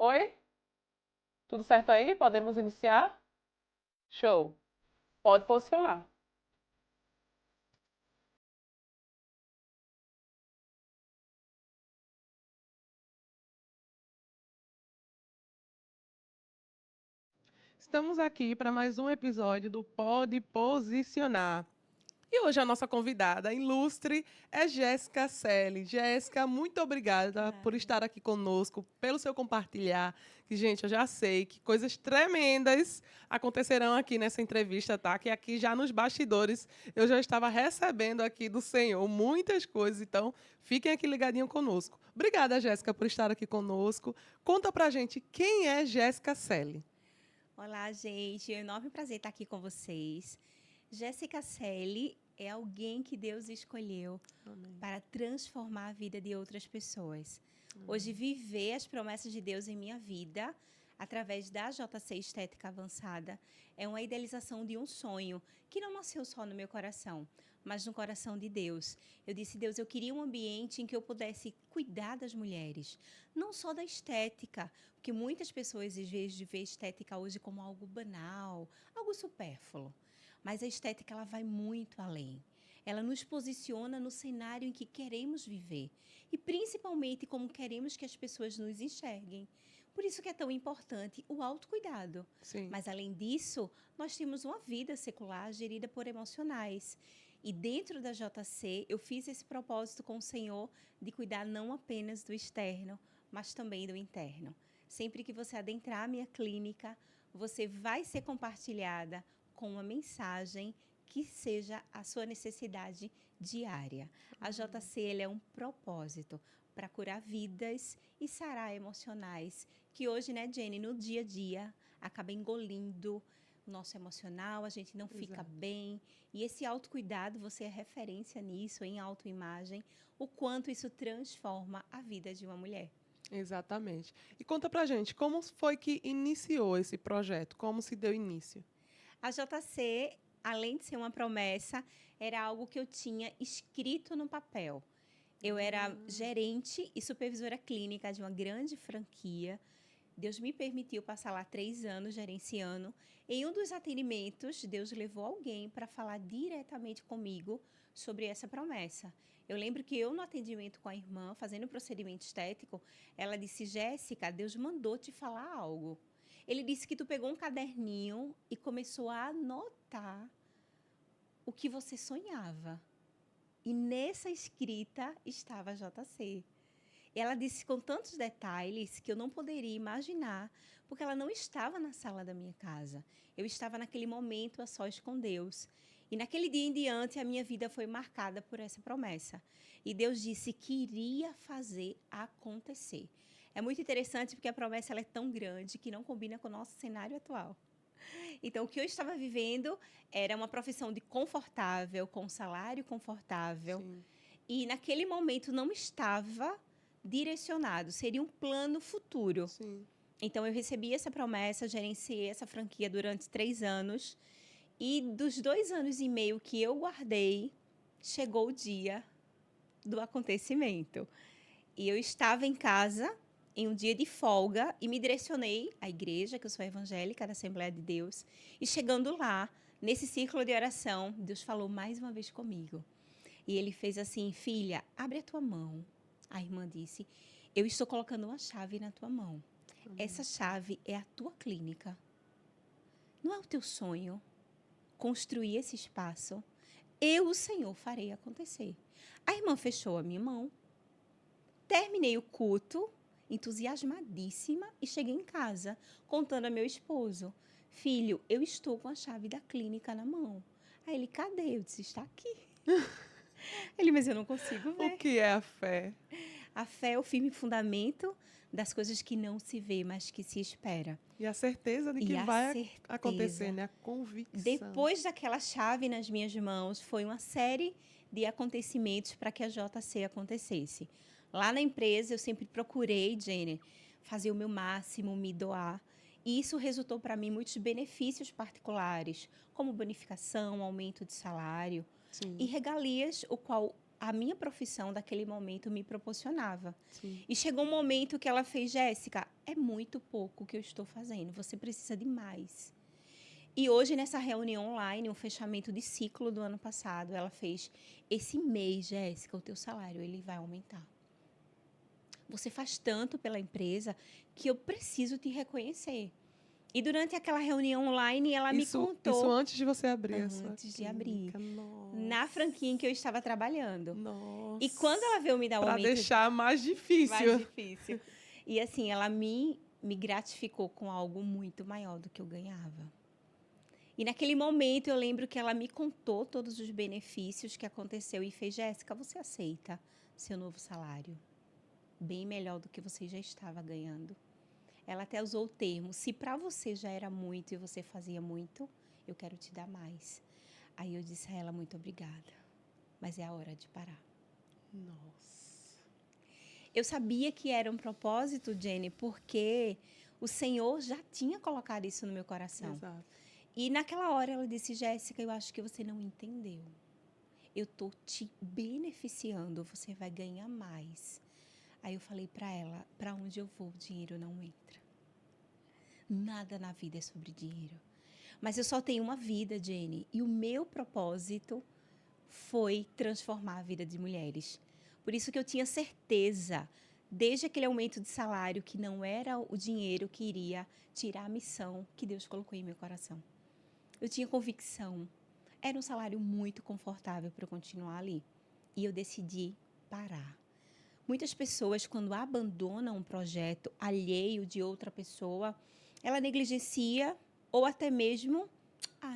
Oi, tudo certo aí? Podemos iniciar? Show. Pode posicionar. Estamos aqui para mais um episódio do Pode Posicionar. E hoje a nossa convidada ilustre é Jéssica Selle. Jéssica, muito obrigada por Nada. estar aqui conosco, pelo seu compartilhar. Que, gente, eu já sei que coisas tremendas acontecerão aqui nessa entrevista, tá? Que aqui já nos bastidores eu já estava recebendo aqui do Senhor muitas coisas, então fiquem aqui ligadinho conosco. Obrigada, Jéssica, por estar aqui conosco. Conta pra gente quem é Jéssica Selle. Olá, gente. É um enorme prazer estar aqui com vocês. Jéssica Selle é alguém que Deus escolheu Amém. para transformar a vida de outras pessoas. Hoje, viver as promessas de Deus em minha vida, através da JC Estética Avançada, é uma idealização de um sonho que não nasceu só no meu coração, mas no coração de Deus. Eu disse, Deus, eu queria um ambiente em que eu pudesse cuidar das mulheres, não só da estética, porque muitas pessoas, às vezes, veem estética hoje como algo banal, algo supérfluo. Mas a estética, ela vai muito além. Ela nos posiciona no cenário em que queremos viver e principalmente como queremos que as pessoas nos enxerguem. Por isso que é tão importante o autocuidado. Sim. Mas além disso, nós temos uma vida secular gerida por emocionais. E dentro da JC, eu fiz esse propósito com o Senhor de cuidar não apenas do externo, mas também do interno. Sempre que você adentrar a minha clínica, você vai ser compartilhada com uma mensagem que seja a sua necessidade diária. A JC ele é um propósito para curar vidas e sarar emocionais, que hoje, né, Jenny, no dia a dia, acaba engolindo o nosso emocional, a gente não fica Exato. bem. E esse autocuidado, você é referência nisso, em autoimagem, o quanto isso transforma a vida de uma mulher. Exatamente. E conta pra gente, como foi que iniciou esse projeto? Como se deu início? A JC, além de ser uma promessa, era algo que eu tinha escrito no papel. Eu era gerente e supervisora clínica de uma grande franquia. Deus me permitiu passar lá 3 anos gerenciando. Em um dos atendimentos, Deus levou alguém para falar diretamente comigo sobre essa promessa. Eu lembro que eu, no atendimento com a irmã, fazendo o procedimento estético, ela disse, Jéssica, Deus mandou te falar algo. Ele disse que tu pegou um caderninho e começou a anotar o que você sonhava. E nessa escrita estava a JC. Ela disse com tantos detalhes que eu não poderia imaginar, porque ela não estava na sala da minha casa. Eu estava naquele momento a sós com Deus. E naquele dia em diante, a minha vida foi marcada por essa promessa. E Deus disse que iria fazer acontecer. É muito interessante porque a promessa ela é tão grande que não combina com o nosso cenário atual. Então, o que eu estava vivendo era uma profissão de confortável, com um salário confortável, Sim. e naquele momento não estava direcionado, seria um plano futuro. Sim. Então eu recebi essa promessa, gerenciei essa franquia durante 3 anos e dos 2 anos e meio que eu guardei, chegou o dia do acontecimento. E eu estava em casa em um dia de folga e me direcionei à igreja, que eu sou evangélica da Assembleia de Deus, e chegando lá, nesse círculo de oração, Deus falou mais uma vez comigo. E ele fez assim, filha, abre a tua mão. A irmã disse, eu estou colocando uma chave na tua mão. Essa chave é a tua clínica. Não é o teu sonho construir esse espaço? Eu, o Senhor, farei acontecer. A irmã fechou a minha mão. Terminei o culto, entusiasmadíssima, e cheguei em casa, contando a meu esposo. Filho, eu estou com a chave da clínica na mão. Aí ele, cadê? Eu disse, está aqui. Ele, mas eu não consigo O ver. que é a fé? A fé é o firme fundamento das coisas que não se vê, mas que se espera. E a certeza de E que a vai acontecer, certeza. né? A convicção. Depois daquela chave nas minhas mãos, foi uma série de acontecimentos para que a JC acontecesse. Lá na empresa, eu sempre procurei, Jenny, fazer o meu máximo, me doar. E isso resultou para mim muitos benefícios particulares, como bonificação, aumento de salário e Sim. regalias, o qual a minha profissão daquele momento me proporcionava. Sim. E chegou um momento que ela fez, Jéssica, é muito pouco o que eu estou fazendo, você precisa de mais. E hoje, nessa reunião online, um fechamento de ciclo do ano passado, ela fez, esse mês, Jéssica, o teu salário, ele vai aumentar. Você faz tanto pela empresa que eu preciso te reconhecer. E durante aquela reunião online, ela me contou... Isso antes de você abrir a sua Antes de abrir. clínica. Nossa. Na franquia em que eu estava trabalhando. Nossa. E quando ela veio me dar o Para aumento... deixar mais difícil. Mais difícil. E assim, ela me gratificou com algo muito maior do que eu ganhava. E naquele momento eu lembro que ela me contou todos os benefícios que aconteceu e fez, Jéssica, você aceita seu novo salário? Bem melhor do que você já estava ganhando. Ela até usou o termo, se para você já era muito e você fazia muito, eu quero te dar mais. Aí eu disse a ela, muito obrigada, mas é a hora de parar. Nossa. Eu sabia que era um propósito, Jenny, porque o Senhor já tinha colocado isso no meu coração. Exato. E naquela hora ela disse, Jéssica, eu acho que você não entendeu. Eu estou te beneficiando, você vai ganhar mais. Aí eu falei para ela, para onde eu vou, o dinheiro não entra. Nada na vida é sobre dinheiro. Mas eu só tenho uma vida, Jenny, e o meu propósito foi transformar a vida de mulheres. Por isso que eu tinha certeza, desde aquele aumento de salário, que não era o dinheiro que iria tirar a missão que Deus colocou em meu coração. Eu tinha convicção. Era um salário muito confortável para eu continuar ali. E eu decidi parar. Muitas pessoas, quando abandonam um projeto alheio de outra pessoa, ela negligencia ou até mesmo,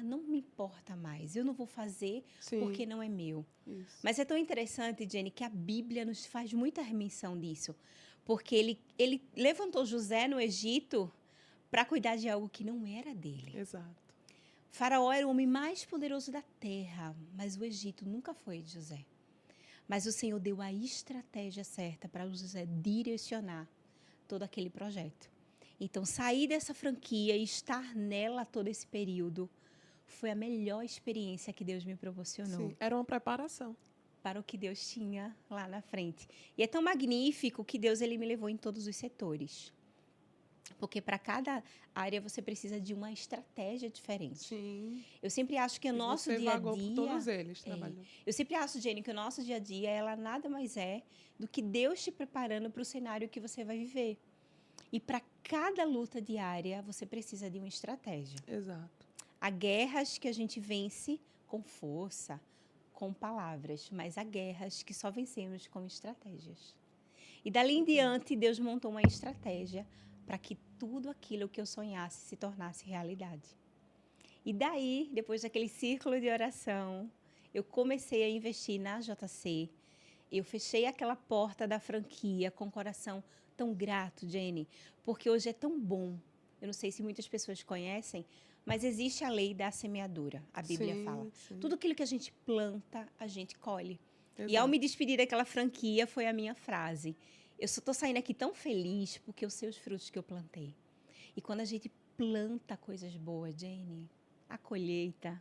não me importa mais, eu não vou fazer porque não é meu. Isso. Mas é tão interessante, Jenny, que a Bíblia nos faz muita remissão disso. Porque ele levantou José no Egito para cuidar de algo que não era dele. Exato. Faraó era o homem mais poderoso da terra, mas o Egito nunca foi de José. Mas o Senhor deu a estratégia certa para o José direcionar todo aquele projeto. Então, sair dessa franquia e estar nela todo esse período foi a melhor experiência que Deus me proporcionou. Sim, era uma preparação. Para o que Deus tinha lá na frente. E é tão magnífico que Deus ele me levou em todos os setores. Porque para cada área você precisa de uma estratégia diferente. Sim. Eu sempre acho que o nosso você dia a vagou por dia... todos eles, trabalhando. Eu sempre acho, Jenny, que o nosso dia a dia, ela nada mais é do que Deus te preparando para o cenário que você vai viver. E para cada luta diária, você precisa de uma estratégia. Exato. Há guerras que a gente vence com força, com palavras, mas há guerras que só vencemos com estratégias. E dali em diante, Deus montou uma estratégia para que tudo aquilo que eu sonhasse se tornasse realidade. E daí, depois daquele círculo de oração, eu comecei a investir na JC. Eu fechei aquela porta da franquia com o coração tão grato, Jenny, porque hoje é tão bom. Eu não sei se muitas pessoas conhecem, mas existe a lei da semeadura, a Bíblia fala. Sim. Tudo aquilo que a gente planta, a gente colhe. Exato. E ao me despedir daquela franquia, foi a minha frase. Eu só estou saindo aqui tão feliz porque eu sei os frutos que eu plantei. E quando a gente planta coisas boas, Jenny, a colheita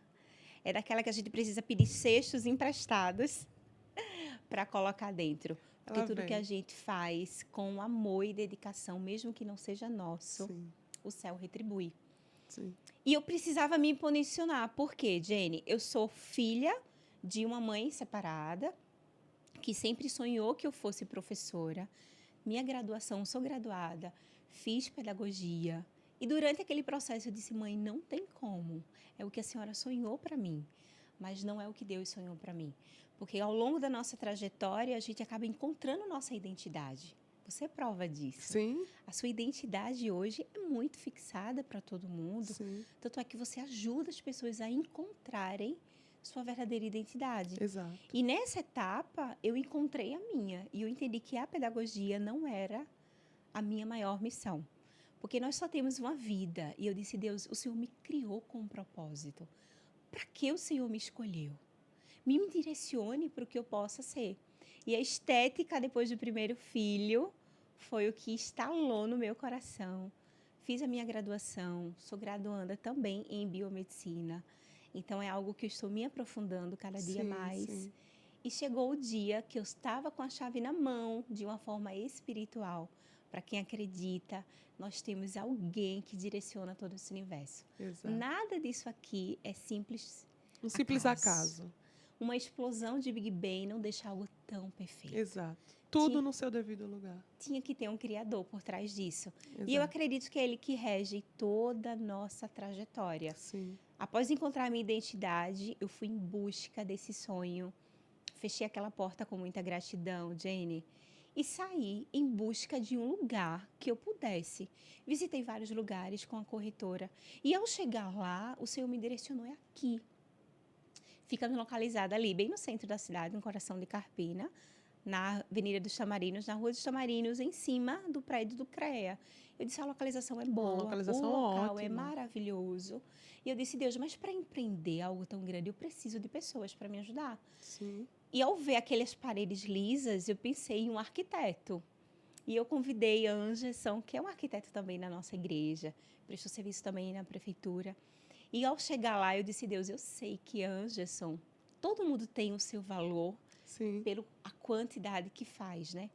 é daquela que a gente precisa pedir cestos emprestados para colocar dentro. Porque Ela tudo vem. que a gente faz com amor e dedicação, mesmo que não seja nosso, Sim. o céu retribui. Sim. E eu precisava me posicionar. Por quê, Jenny? Eu sou filha de uma mãe separada, que sempre sonhou que eu fosse professora. Minha graduação, sou graduada, fiz pedagogia. E durante aquele processo eu disse, mãe, não tem como. É o que a senhora sonhou para mim, mas não é o que Deus sonhou para mim. Porque ao longo da nossa trajetória, a gente acaba encontrando nossa identidade. Você é prova disso. Sim. A sua identidade hoje é muito fixada para todo mundo. Sim. Tanto é que você ajuda as pessoas a encontrarem sua verdadeira identidade. Exato. E nessa etapa, eu encontrei a minha. E eu entendi que a pedagogia não era a minha maior missão. Porque nós só temos uma vida. E eu disse, Deus, o Senhor me criou com um propósito. Para que o Senhor me escolheu? Me direcione para o que eu possa ser. E a estética, depois do primeiro filho, foi o que instalou no meu coração. Fiz a minha graduação, sou graduanda também em biomedicina. Então, é algo que eu estou me aprofundando cada dia mais. Sim. E chegou o dia que eu estava com a chave na mão, de uma forma espiritual. Para quem acredita, nós temos alguém que direciona todo esse universo. Exato. Nada disso aqui é simples. Um simples acaso. Uma explosão de Big Bang não deixa algo tão perfeito. Exato. Tudo no seu devido lugar. Tinha que ter um criador por trás disso. Exato. E eu acredito que é ele que rege toda a nossa trajetória. Sim. Após encontrar a minha identidade, eu fui em busca desse sonho. Fechei aquela porta com muita gratidão, Jane, e saí em busca de um lugar que eu pudesse. Visitei vários lugares com a corretora. E ao chegar lá, o Senhor me direcionou, é aqui. Fica localizada ali, bem no centro da cidade, no coração de Carpina, na Avenida dos Tamarinos, na Rua dos Tamarinos, em cima do prédio do CREA. Eu disse, a localização é boa, localização o local é ótima. maravilhoso. E eu disse, Deus, mas para empreender algo tão grande, eu preciso de pessoas para me ajudar. Sim. E ao ver aquelas paredes lisas, eu pensei em um arquiteto. E eu convidei a Anderson, que é um arquiteto também na nossa igreja, prestou serviço também na prefeitura. E ao chegar lá, eu disse, Deus, eu sei que Anderson, todo mundo tem o seu valor, Sim. pela quantidade que faz, né?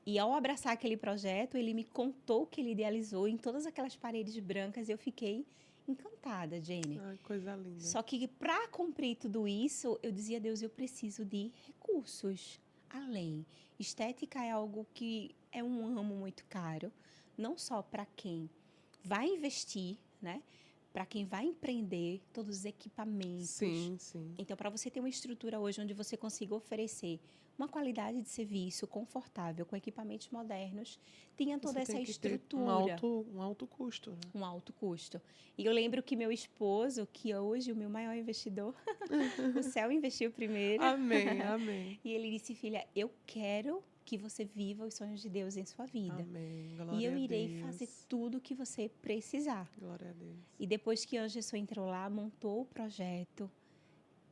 E ao abraçar aquele projeto, ele me contou o que ele idealizou em todas aquelas paredes brancas e eu fiquei encantada, Jenny. Ai, coisa linda. Só que para cumprir tudo isso, eu dizia, Deus, eu preciso de recursos além. Estética é algo que é um ramo muito caro, não só para quem vai investir, né? Para quem vai empreender, todos os equipamentos. Sim, sim. Então, para você ter uma estrutura hoje onde você consiga oferecer uma qualidade de serviço confortável, com equipamentos modernos, tenha toda Você essa tem que ter estrutura. um alto custo, né? Um alto custo. E eu lembro que meu esposo, que é hoje o meu maior investidor, o céu investiu primeiro. Amém, amém. E ele disse, filha, eu quero que você viva os sonhos de Deus em sua vida. Amém. Glória E eu a irei Deus. fazer tudo o que você precisar. Glória a Deus. E depois que Anderson entrou lá, montou o projeto,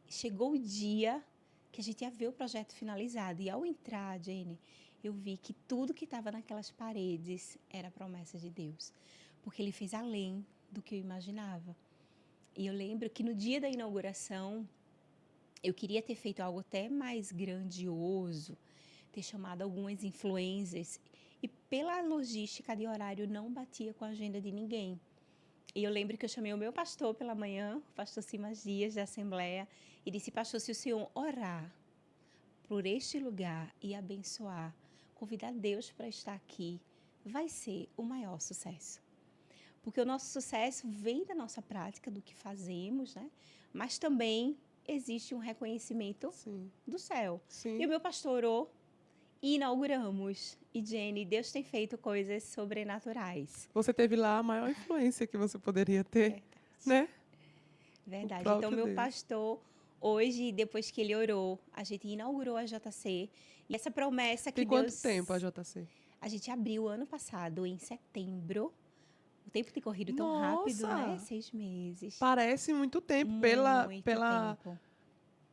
chegou o dia que a gente ia ver o projeto finalizado. E ao entrar, Jane, eu vi que tudo que estava naquelas paredes era a promessa de Deus. Porque ele fez além do que eu imaginava. E eu lembro que no dia da inauguração, eu queria ter feito algo até mais grandioso, ter chamado algumas influencers. E pela logística de horário, não batia com a agenda de ninguém. E eu lembro que eu chamei o meu pastor pela manhã, o pastor Simas Dias, da Assembleia, e disse, pastor, se o senhor orar por este lugar e abençoar, convidar Deus para estar aqui, vai ser o maior sucesso. Porque o nosso sucesso vem da nossa prática, do que fazemos, né? Mas também existe um reconhecimento Sim. do céu. Sim. E o meu pastor orou e inauguramos. E, Jenny, Deus tem feito coisas sobrenaturais. Você teve lá a maior influência que você poderia ter, né? Verdade. próprio Então, meu Deus. pastor, hoje, depois que ele orou, a gente inaugurou a JC. E essa promessa que Tem quanto Deus... tempo a JC? A gente abriu ano passado, em setembro. O tempo tem corrido tão rápido, Nossa! né? 6 meses. Parece muito tempo Muito pela tempo.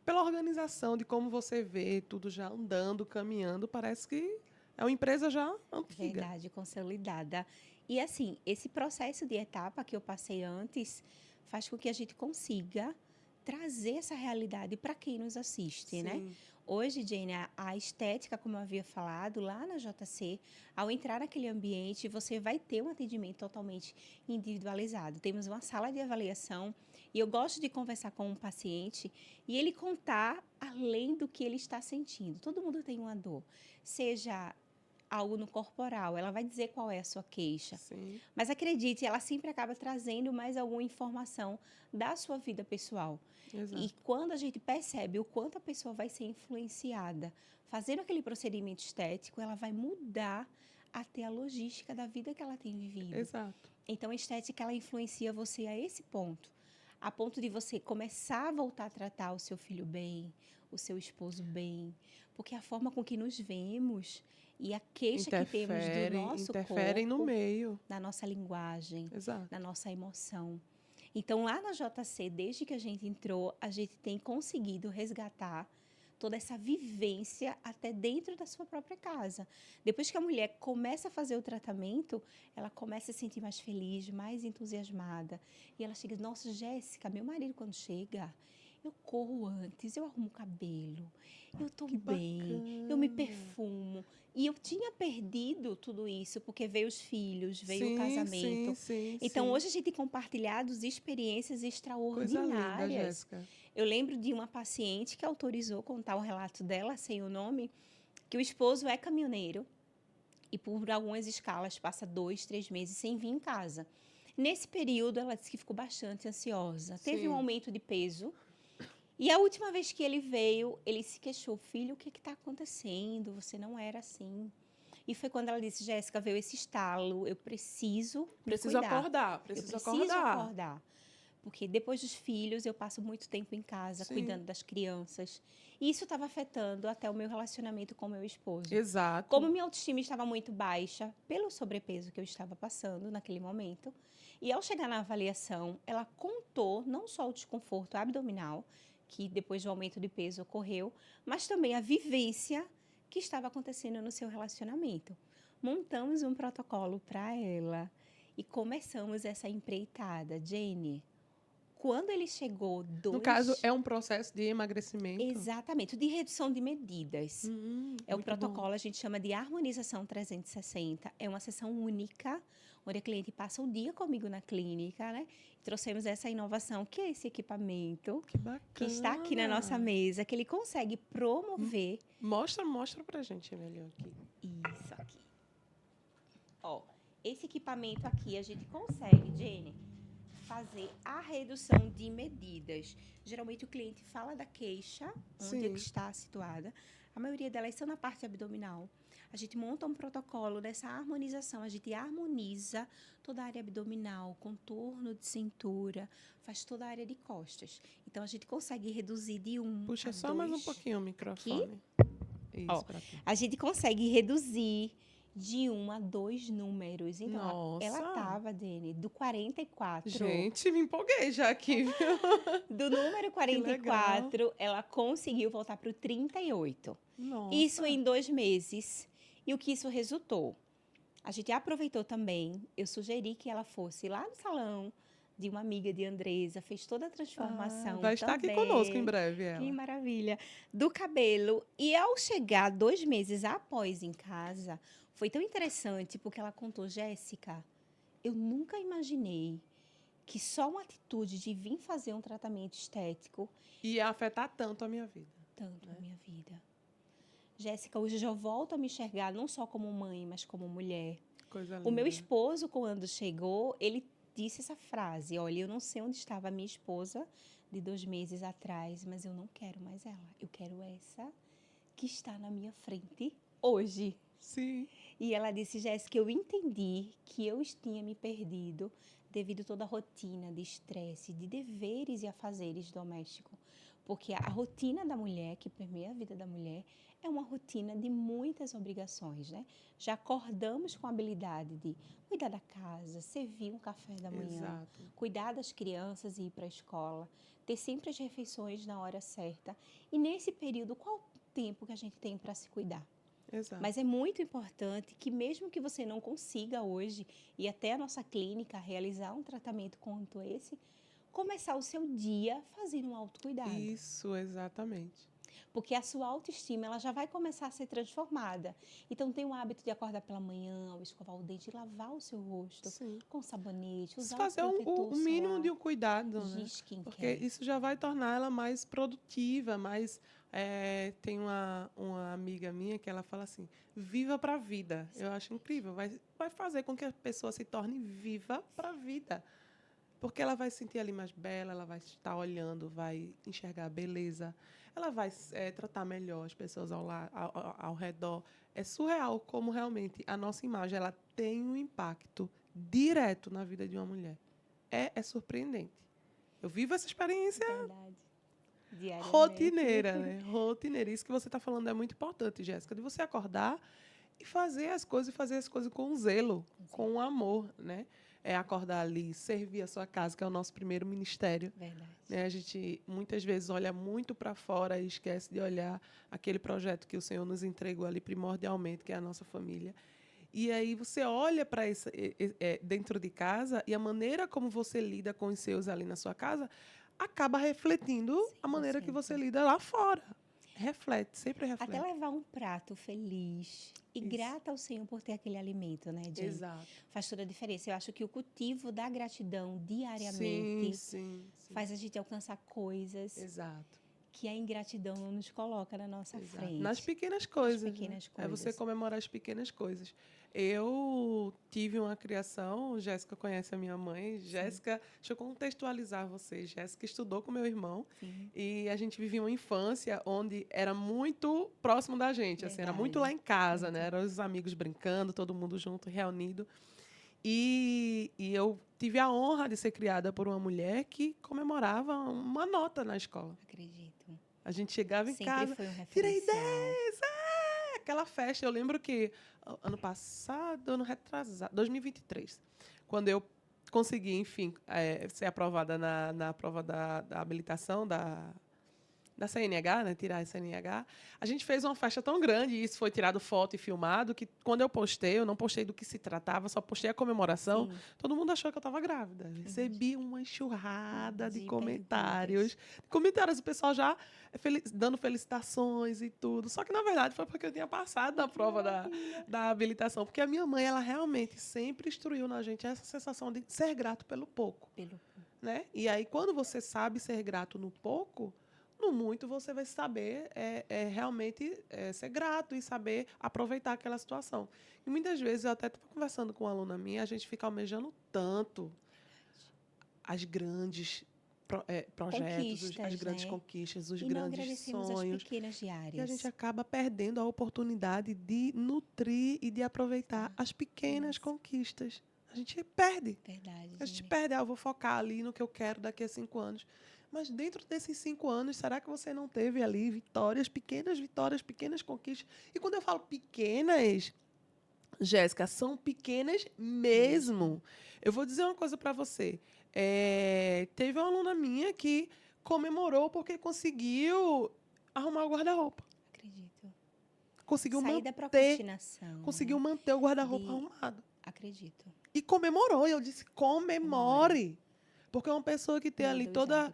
organização de como você vê tudo já andando, caminhando. Parece que é uma empresa já antiga. Verdade, consolidada. E assim, esse processo de etapa que eu passei antes faz com que a gente consiga trazer essa realidade para quem nos assiste, né? Sim. Hoje, Jane, a estética, como eu havia falado, lá na JC, ao entrar naquele ambiente, você vai ter um atendimento totalmente individualizado. Temos uma sala de avaliação e eu gosto de conversar com um paciente e ele contar além do que ele está sentindo. Todo mundo tem uma dor, seja algo no corporal, ela vai dizer qual é a sua queixa. Sim. Mas acredite, ela sempre acaba trazendo mais alguma informação da sua vida pessoal. Exato. E quando a gente percebe o quanto a pessoa vai ser influenciada fazendo aquele procedimento estético, ela vai mudar até a logística da vida que ela tem vivido. Exato. Então, a estética, ela influencia você a esse ponto. A ponto de você começar a voltar a tratar o seu filho bem, o seu esposo bem. Porque a forma com que nos vemos e a queixa que temos do nosso interferem corpo, no meio. na nossa linguagem, Exato. na nossa emoção. Então, lá na JC, desde que a gente entrou, a gente tem conseguido resgatar toda essa vivência até dentro da sua própria casa. Depois que a mulher começa a fazer o tratamento, ela começa a se sentir mais feliz, mais entusiasmada. E ela chega, nossa, Jéssica, meu marido quando chega, Eu corro antes, eu arrumo o cabelo, eu tô Que bem, eu me bacana. perfumo. E eu tinha perdido tudo isso, porque veio os filhos, veio o Sim, casamento. sim, Então, sim. hoje a gente tem compartilhado experiências Coisa linda, extraordinárias. Jéssica. Eu lembro de uma paciente que autorizou contar o relato dela, sem o nome, que o esposo é caminhoneiro e por algumas escalas passa 2, 3 meses sem vir em casa. Nesse período, ela disse que ficou bastante ansiosa. Teve um Sim. aumento de peso. E a última vez que ele veio, ele se queixou: filho, o que está acontecendo? Você não era assim. E foi quando ela disse: Jéssica, veio esse estalo, eu preciso me Preciso cuidar. acordar, Eu preciso preciso acordar. acordar. Porque depois dos filhos, eu passo muito tempo em casa, Sim. cuidando das crianças. E isso estava afetando até o meu relacionamento com o meu esposo. Exato. Como minha autoestima estava muito baixa, pelo sobrepeso que eu estava passando naquele momento, e ao chegar na avaliação, ela contou não só o desconforto abdominal, que depois do aumento de peso ocorreu, mas também a vivência que estava acontecendo no seu relacionamento. Montamos um protocolo para ela e começamos essa empreitada. Jenny, quando ele chegou, No caso, é um processo de emagrecimento? Exatamente, de redução de medidas. É o Muito protocolo, bom. a gente chama de harmonização 360. É uma sessão única, onde a cliente passa o dia comigo na clínica, né? Trouxemos essa inovação, que é esse equipamento, Que bacana. que está aqui na nossa mesa, que ele consegue promover. Mostra pra gente melhor aqui. Isso aqui. Ó, esse equipamento aqui, a gente consegue, Jenny, fazer a redução de medidas. Geralmente o cliente fala da queixa, onde é que está situada. A maioria delas são na parte abdominal. A gente monta um protocolo dessa harmonização. A gente harmoniza toda a área abdominal, contorno de cintura, faz toda a área de costas. Então, a gente consegue reduzir de 1 Puxa a só 2. mais um pouquinho o microfone. Isso, Ó, pra tu. A gente consegue reduzir de 1 a 2 números. Então, ela Nossa. estava, Dene, do 44. Gente, me empolguei já aqui, viu? Do número Que legal. 44, ela conseguiu voltar para o 38. Nossa. Isso em 2 meses. E o que isso resultou? A gente aproveitou também, eu sugeri que ela fosse lá no salão de uma amiga de Andresa, fez toda a transformação vai estar aqui também. conosco em breve, ela. Que maravilha. Do cabelo. E ao chegar 2 meses após em casa, foi tão interessante porque ela contou: Jéssica, eu nunca imaginei que só uma atitude de vir fazer um tratamento estético Ia afetar tanto a minha vida. tanto a minha vida. Jéssica, hoje eu já volto a me enxergar não só como mãe, mas como mulher. Coisa linda. O meu esposo, quando chegou, ele disse essa frase: olha, eu não sei onde estava a minha esposa de 2 meses atrás, mas eu não quero mais ela. Eu quero essa que está na minha frente hoje. Sim. E ela disse: Jéssica, eu entendi que eu tinha me perdido devido a toda a rotina de estresse, de deveres e afazeres domésticos. Porque a rotina da mulher, que permeia a vida da mulher, é uma rotina de muitas obrigações, né? Já acordamos com a habilidade de cuidar da casa, servir um café da manhã, Exato. cuidar das crianças e ir para a escola, ter sempre as refeições na hora certa. E nesse período, qual o tempo que a gente tem para se cuidar? Exato. Mas é muito importante que mesmo que você não consiga hoje ir até a nossa clínica realizar um tratamento quanto esse, começar o seu dia fazendo um autocuidado. Isso, exatamente. Porque a sua autoestima ela já vai começar a ser transformada. Então, tem o hábito de acordar pela manhã, ao escovar o dente, lavar o seu rosto Sim. com sabonete, usar Fazer o protetor o mínimo solar, de um cuidado, de né? skincare. Porque isso já vai tornar ela mais produtiva, mais... tem uma amiga minha que ela fala assim, viva para a vida. Eu acho incrível. Vai fazer com que a pessoa se torne viva para a vida. Porque ela vai se sentir ali mais bela, ela vai estar olhando, vai enxergar a beleza, ela vai tratar melhor as pessoas ao redor. É surreal como realmente a nossa imagem ela tem um impacto direto na vida de uma mulher. É surpreendente. Eu vivo essa experiência Verdade. Diariamente. rotineira, né? Rotineira. Isso que você está falando é muito importante, Jéssica, de você acordar e fazer as coisas com zelo, com amor, né? É acordar ali, servir a sua casa, que é o nosso primeiro ministério. Verdade. Né? A gente muitas vezes olha muito para fora e esquece de olhar aquele projeto que o Senhor nos entregou ali primordialmente, que é a nossa família. E aí você olha para dentro de casa e a maneira como você lida com os seus ali na sua casa, acaba refletindo a maneira que você lida lá fora. Reflete, sempre reflete. Até levar um prato feliz e Isso. grata ao Senhor por ter aquele alimento, né, Jenny? Exato. Faz toda a diferença. Eu acho que o cultivo da gratidão diariamente Sim. faz a gente alcançar coisas Exato. que a ingratidão não nos coloca na nossa frente. Nas pequenas coisas. pequenas É coisas. você comemorar as pequenas coisas. Eu tive uma criação, Jéssica conhece a minha mãe. Jéssica, deixa eu contextualizar vocês. Jéssica estudou com meu irmão. Sim. E a gente vivia uma infância onde era muito próximo da gente. Assim, era muito lá em casa, né? Eram os amigos brincando, todo mundo junto, reunido. E eu tive a honra de ser criada por uma mulher que comemorava uma nota na escola. Acredito. A gente chegava em Sempre casa, foi um tirei referencial. 10, aquela festa. Eu lembro que ano passado, ano retrasado, 2023, quando eu consegui, enfim, ser aprovada na prova da habilitação da CNH, né, tirar a CNH, a gente fez uma festa tão grande, e isso foi tirado foto e filmado, que quando eu postei, eu não postei do que se tratava, só postei a comemoração, Sim. todo mundo achou que eu estava grávida. Recebi uma enxurrada de De comentários. Comentários, o pessoal já dando felicitações e tudo. Só que, na verdade, foi porque eu tinha passado na prova da habilitação. Porque a minha mãe, ela realmente sempre instruiu na gente essa sensação de ser grato pelo pouco. Né? E aí, quando você sabe ser grato no pouco, no muito você vai saber realmente ser grato e saber aproveitar aquela situação. E muitas vezes, eu até estou conversando com uma aluna minha, a gente fica almejando tanto as grandes projetos, as grandes conquistas, os grandes sonhos. As pequenas diárias. E a gente acaba perdendo a oportunidade de nutrir e de aproveitar as pequenas conquistas. A gente perde. Verdade, a gente perde. Eu vou focar ali no que eu quero daqui a 5 anos. Mas dentro desses 5 anos, será que você não teve ali vitórias, pequenas conquistas? E quando eu falo pequenas, Jéssica, são pequenas mesmo. Eu vou dizer uma coisa para você. Teve uma aluna minha que comemorou porque conseguiu arrumar o guarda-roupa. Acredito. Conseguiu Sair manter, da procrastinação. conseguiu manter o guarda-roupa arrumado. Acredito. E comemorou. E eu disse, comemore. Porque é uma pessoa que tem ali toda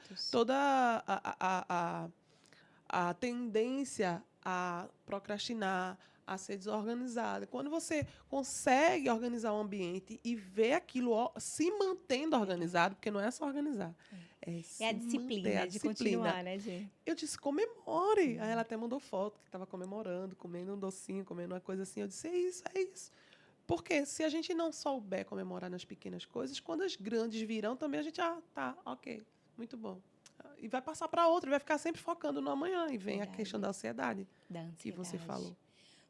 a tendência a procrastinar, a ser desorganizada. Quando você consegue organizar um ambiente e ver aquilo se mantendo organizado, porque não é só organizar. É a disciplina de continuar, né, Gê? Eu disse, comemore. Aí ela até mandou foto que estava comemorando, comendo um docinho, comendo uma coisa assim. Eu disse, é isso. Porque se a gente não souber comemorar nas pequenas coisas, quando as grandes virão também, a gente, tá, ok, muito bom. E vai passar para outra, vai ficar sempre focando no amanhã. E vem a questão da ansiedade, que você falou.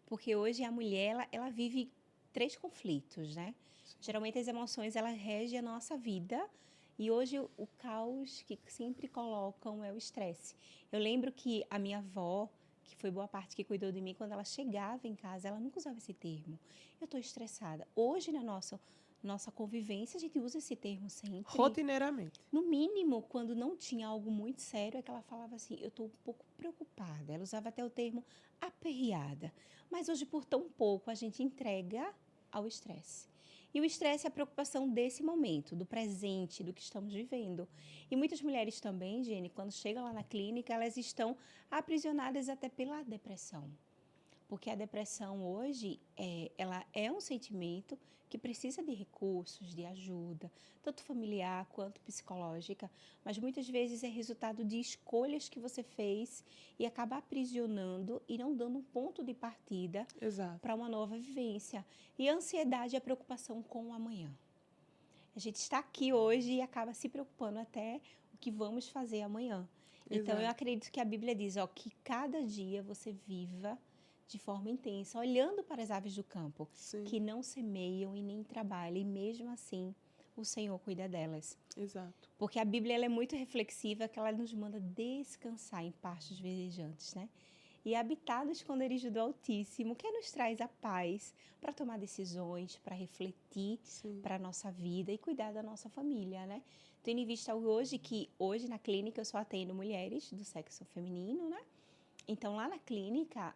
Porque hoje a mulher, ela vive 3 conflitos, né? Sim. Geralmente as emoções, elas regem a nossa vida. E hoje o caos que sempre colocam é o estresse. Eu lembro que a minha avó, que foi boa parte que cuidou de mim, quando ela chegava em casa, ela nunca usava esse termo. Eu estou estressada. Hoje, na nossa convivência, a gente usa esse termo sempre. Rotineiramente. No mínimo, quando não tinha algo muito sério, é que ela falava assim, eu estou um pouco preocupada. Ela usava até o termo aperreada. Mas hoje, por tão pouco, a gente entrega ao estresse. E o estresse é a preocupação desse momento, do presente, do que estamos vivendo. E muitas mulheres também, Jenny, quando chegam lá na clínica, elas estão aprisionadas até pela depressão. Porque a depressão hoje, ela é um sentimento que precisa de recursos, de ajuda, tanto familiar quanto psicológica, mas muitas vezes é resultado de escolhas que você fez e acaba aprisionando e não dando um ponto de partida para uma nova vivência. E a ansiedade é a preocupação com o amanhã. A gente está aqui hoje e acaba se preocupando até o que vamos fazer amanhã. Então, eu acredito que a Bíblia diz, que cada dia você viva de forma intensa, olhando para as aves do campo, que não semeiam e nem trabalham, e mesmo assim o Senhor cuida delas. Exato. Porque a Bíblia ela é muito reflexiva, que ela nos manda descansar em pastos verdejantes, né? E habitar no esconderijo do Altíssimo, que nos traz a paz para tomar decisões, para refletir para a nossa vida e cuidar da nossa família, né? Tendo em vista que hoje na clínica eu só atendo mulheres do sexo feminino, né? Então, lá na clínica,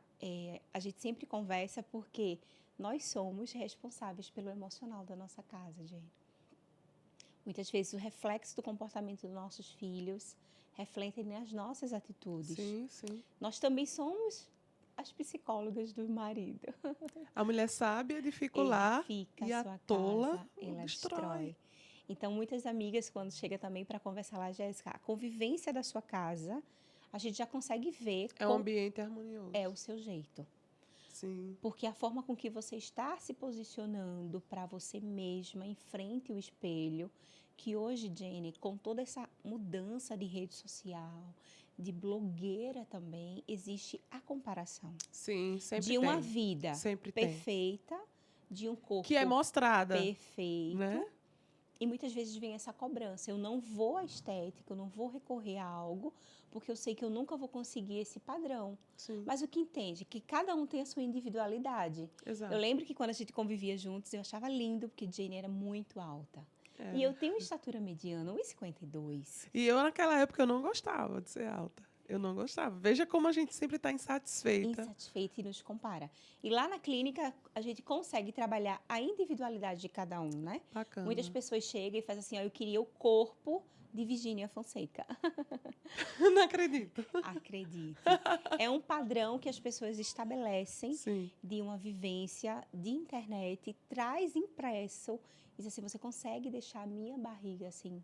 a gente sempre conversa porque nós somos responsáveis pelo emocional da nossa casa, gente. Muitas vezes o reflexo do comportamento dos nossos filhos reflete nas nossas atitudes. Sim, sim. Nós também somos as psicólogas do marido. A mulher sábia edifica o lar Edifica e a a sua tola casa, o ela destrói. destrói. Então, muitas amigas, quando chega também para conversar lá, Jéssica, a convivência da sua casa, a gente já consegue ver É um como ambiente harmonioso. é o seu jeito. Sim. Porque a forma com que você está se posicionando para você mesma em frente ao espelho, que hoje, Jenny, com toda essa mudança de rede social, de blogueira também, existe a comparação Sim, sempre de uma tem. vida Sempre tem. perfeita, de um corpo Que é mostrada, perfeito. né? E muitas vezes vem essa cobrança. Eu não vou à estética, eu não vou recorrer a algo, porque eu sei que eu nunca vou conseguir esse padrão. Sim, Mas o que entende? Que cada um tem a sua individualidade. exato. Eu lembro que quando a gente convivia juntos, eu achava lindo, porque Jane era muito alta. Era. E eu tenho uma estatura mediana, 1,52. E eu, naquela época, eu não gostava de ser alta. Eu não gostava. Veja como a gente sempre está insatisfeita. Insatisfeita e nos compara. E lá na clínica, a gente consegue trabalhar a individualidade de cada um, né? Bacana. Muitas pessoas chegam e fazem assim, ó, eu queria o corpo de Virgínia Fonseca. Não acredito. Acredite. É um padrão que as pessoas estabelecem Sim. de uma vivência de internet, traz impresso, diz assim, você consegue deixar a minha barriga assim?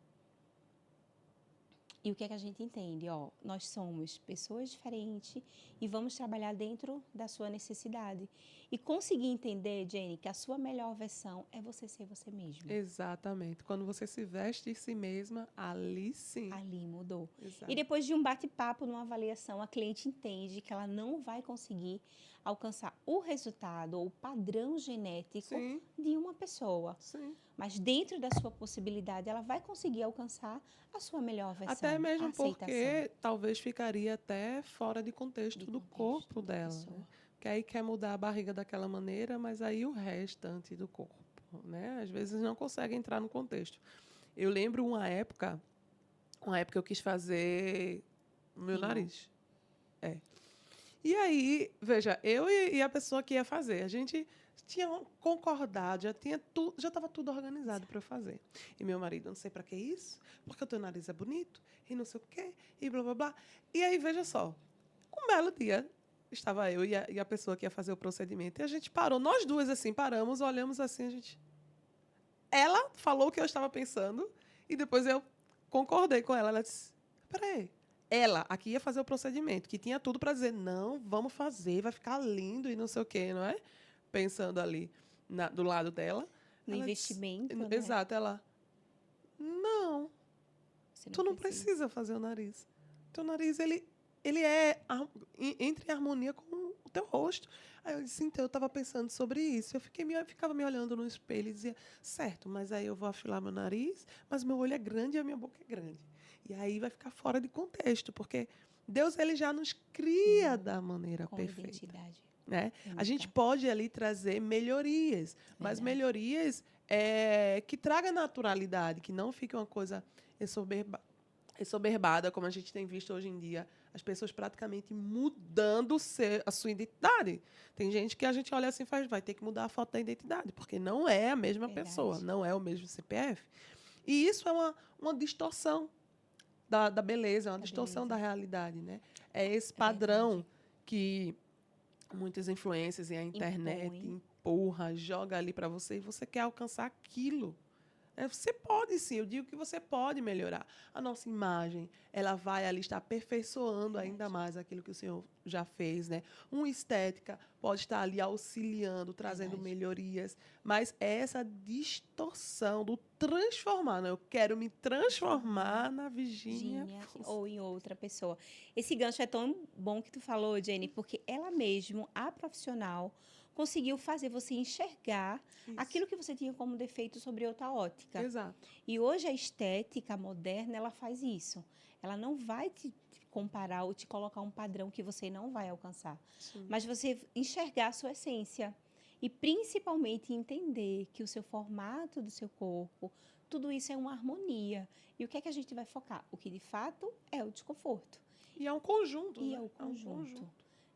E o que é que a gente entende? Ó, nós somos pessoas diferentes e vamos trabalhar dentro da sua necessidade. E conseguir entender, Jenny, que a sua melhor versão é você ser você mesma. Exatamente. Quando você se veste de si mesma, ali sim. Ali mudou. Exato. E depois de um bate-papo, numa avaliação, a cliente entende que ela não vai conseguir alcançar o resultado ou o padrão genético Sim, de uma pessoa. sim. Mas dentro da sua possibilidade, ela vai conseguir alcançar a sua melhor versão. Até mesmo a aceitação porque talvez ficaria até fora de contexto de do contexto corpo da dela. pessoa. Né? Que aí quer mudar a barriga daquela maneira, mas aí o restante do corpo, né? Às vezes não consegue entrar no contexto. Eu lembro uma época eu quis fazer o meu Rímel. nariz. É. E aí, veja, eu e a pessoa que ia fazer, a gente tinha concordado, já estava tudo organizado para eu fazer. E meu marido, não sei para que isso, porque o teu nariz é bonito, e não sei o quê, e blá, blá, blá. E aí, veja só, um belo dia, estava eu e a pessoa que ia fazer o procedimento, e a gente parou, nós duas, assim, paramos, olhamos assim, a gente... Ela falou o que eu estava pensando, e depois eu concordei com ela. Ela disse, peraí, ela aqui ia fazer o procedimento, que tinha tudo para dizer, não, vamos fazer, vai ficar lindo e não sei o quê, não é? Pensando ali do lado dela. No Ela investimento, disse, né? exato, ela, não, Você tu não precisa fazer o nariz. Teu nariz, ele é entre em harmonia com o teu rosto. Aí eu disse, então, eu estava pensando sobre isso. Eu ficava me olhando no espelho e dizia, certo, mas aí eu vou afilar meu nariz, mas meu olho é grande e a minha boca é grande. E aí vai ficar fora de contexto, porque Deus ele já nos cria da maneira com perfeita. identidade. Né? A Única. gente pode ali trazer melhorias, mas Verdade. melhorias que tragam naturalidade, que não fique uma coisa ensoberbada, como a gente tem visto hoje em dia, as pessoas praticamente mudando a sua identidade. Tem gente que a gente olha assim e faz, vai ter que mudar a foto da identidade, porque não é a mesma Verdade. pessoa, não é o mesmo CPF. E isso é uma distorção da beleza, é uma distorção da realidade. Né? É esse padrão verdade. que muitas influências e a internet empurra, joga ali para você e você quer alcançar aquilo. Você pode sim, eu digo que você pode melhorar. A nossa imagem, ela vai ali estar aperfeiçoando ainda mais aquilo que o Senhor já fez, né? Uma estética pode estar ali auxiliando, trazendo melhorias, mas essa distorção do transformar, né? Eu quero me transformar na Virgínia ou em outra pessoa. Esse gancho é tão bom que tu falou, Jenny, porque ela mesmo, a profissional, conseguiu fazer você enxergar aquilo que você tinha como defeito sobre outra ótica. Exato. E hoje a estética moderna, ela faz isso. Ela não vai te comparar ou te colocar um padrão que você não vai alcançar. Sim. Mas você enxergar a sua essência. E principalmente entender que o seu formato do seu corpo, tudo isso é uma harmonia. E o que é que a gente vai focar? O que de fato é o desconforto. E é um conjunto, E né? é o conjunto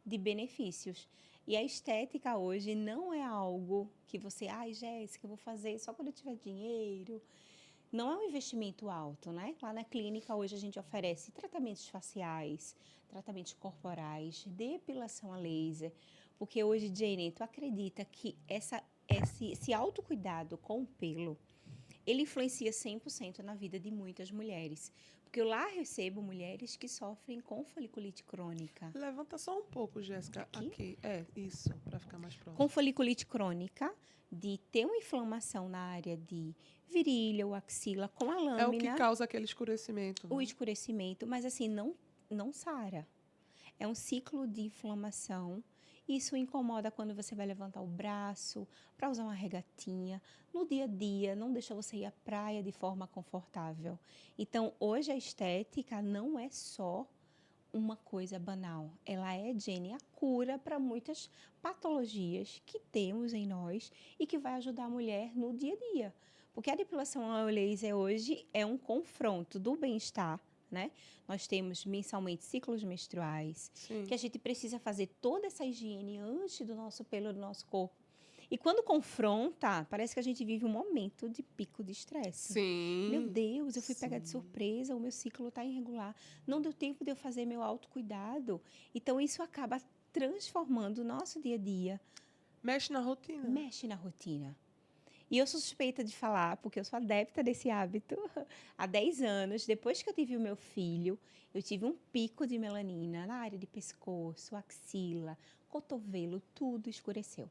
de benefícios. E a estética hoje não é algo que você, ai, Jéssica, eu vou fazer só quando eu tiver dinheiro. não é um investimento alto, né? Lá na clínica, hoje, a gente oferece tratamentos faciais, tratamentos corporais, depilação a laser. Porque hoje, Jane, tu acredita que esse autocuidado com o pelo, ele influencia 100% na vida de muitas mulheres. Porque eu lá recebo mulheres que sofrem com foliculite crônica. Levanta só um pouco, Jéssica. Aqui? É, isso, para ficar mais Com próximo. foliculite crônica, de ter uma inflamação na área de virilha ou axila com a lâmina. É o que causa aquele escurecimento. O Né? escurecimento, mas assim, não sara. É um ciclo de inflamação. Isso incomoda quando você vai levantar o braço para usar uma regatinha. No dia a dia, não deixa você ir à praia de forma confortável. Então, hoje a estética não é só uma coisa banal. Ela é, Jenny, a cura para muitas patologias que temos em nós e que vai ajudar a mulher no dia a dia. Porque a depilação a laser hoje é um confronto do bem-estar, né? Nós temos mensalmente ciclos menstruais, Sim. que a gente precisa fazer toda essa higiene antes do nosso pelo, do nosso corpo. E quando confronta, parece que a gente vive um momento de pico de estresse. Sim. Meu Deus, eu fui pegar de Sim. surpresa, o meu ciclo está irregular. Não deu tempo de eu fazer meu autocuidado. Então, isso acaba transformando o nosso dia a dia. Mexe na rotina. Mexe na rotina. E eu sou suspeita de falar, porque eu sou adepta desse hábito. Há 10 anos, depois que eu tive o meu filho, eu tive um pico de melanina na área de pescoço, axila, cotovelo, tudo escureceu.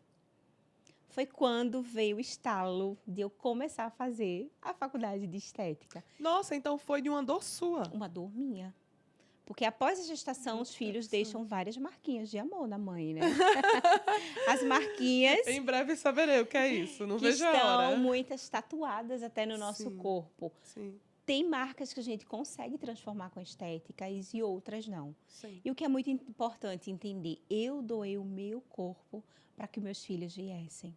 Foi quando veio o estalo de eu começar a fazer a faculdade de estética. Nossa, então foi de uma dor sua. Uma dor minha. Porque após a gestação, Muito os filhos interessante. deixam várias marquinhas de amor na mãe, né? As marquinhas Em breve saberei o que é isso. Não que vejo a estão hora. muitas tatuadas até no nosso Sim. corpo. Sim. Tem marcas que a gente consegue transformar com estéticas e outras não. Sim. E o que é muito importante entender, eu doei o meu corpo para que meus filhos viessem.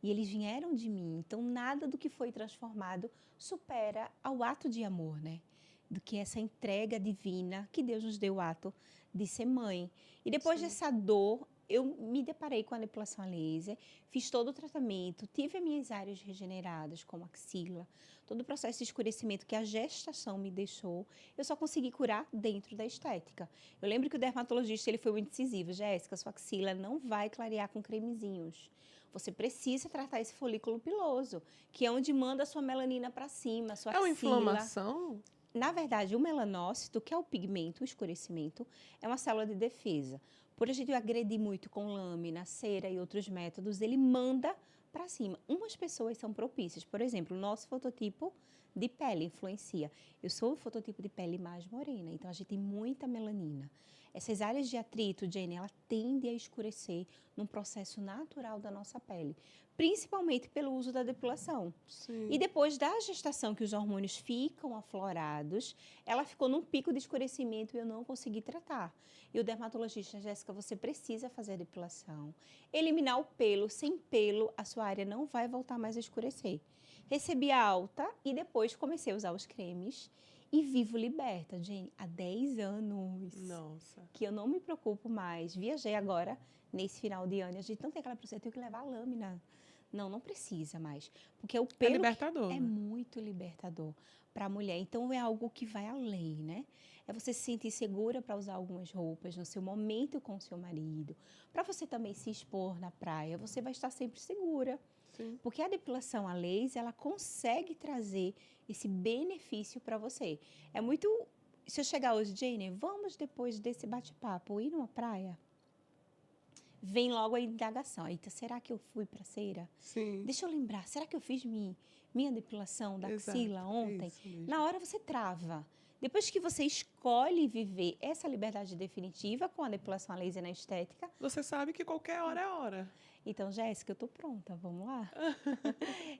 E eles vieram de mim. Então, nada do que foi transformado supera ao ato de amor, né? Do que essa entrega divina que Deus nos deu o ato de ser mãe. E depois Sim. dessa dor, eu me deparei com a depilação a laser, fiz todo o tratamento, tive as minhas áreas regeneradas, como axila, todo o processo de escurecimento que a gestação me deixou, eu só consegui curar dentro da estética. Eu lembro que o dermatologista ele foi muito incisivo. Jéssica, sua axila não vai clarear com cremezinhos. Você precisa tratar esse folículo piloso, que é onde manda a sua melanina para cima, a sua É uma axila. inflamação? Na verdade, o melanócito, que é o pigmento, o escurecimento, é uma célula de defesa. Por a gente agredir muito com lâmina, cera e outros métodos, ele manda para cima. Umas pessoas são propícias. Por exemplo, o nosso fototipo de pele influencia. Eu sou o fototipo de pele mais morena, então a gente tem muita melanina. Essas áreas de atrito, Jenny, ela tende a escurecer num processo natural da nossa pele, principalmente pelo uso da depilação. Sim. E depois da gestação, que os hormônios ficam aflorados, ela ficou num pico de escurecimento e eu não consegui tratar. E o dermatologista, Jéssica, você precisa fazer a depilação. Eliminar o pelo. Sem pelo, a sua área não vai voltar mais a escurecer. Recebi a alta e depois comecei a usar os cremes. E vivo liberta, gente, há 10 anos. Nossa. Que eu não me preocupo mais. Viajei agora, nesse final de ano, a gente não tem aquela pressão, eu tenho que levar a lâmina. Não precisa mais. Porque o É pelo libertador. é né? muito libertador para a mulher. Então, é algo que vai além, né? É você se sentir segura para usar algumas roupas no seu momento com o seu marido. Para você também se expor na praia, você vai estar sempre segura. Sim. Porque a depilação a laser, ela consegue trazer esse benefício para você. É muito... Se eu chegar hoje, Jane, vamos depois desse bate-papo ir numa praia? Vem logo a indagação. Eita, será que eu fui para a cera? Sim. Deixa eu lembrar, será que eu fiz minha depilação da axila Exato, ontem? isso mesmo. Na hora você trava. Depois que você escolhe viver essa liberdade definitiva com a depilação a laser na estética, Você sabe que qualquer hora é hora. então, Jéssica, eu estou pronta, vamos lá?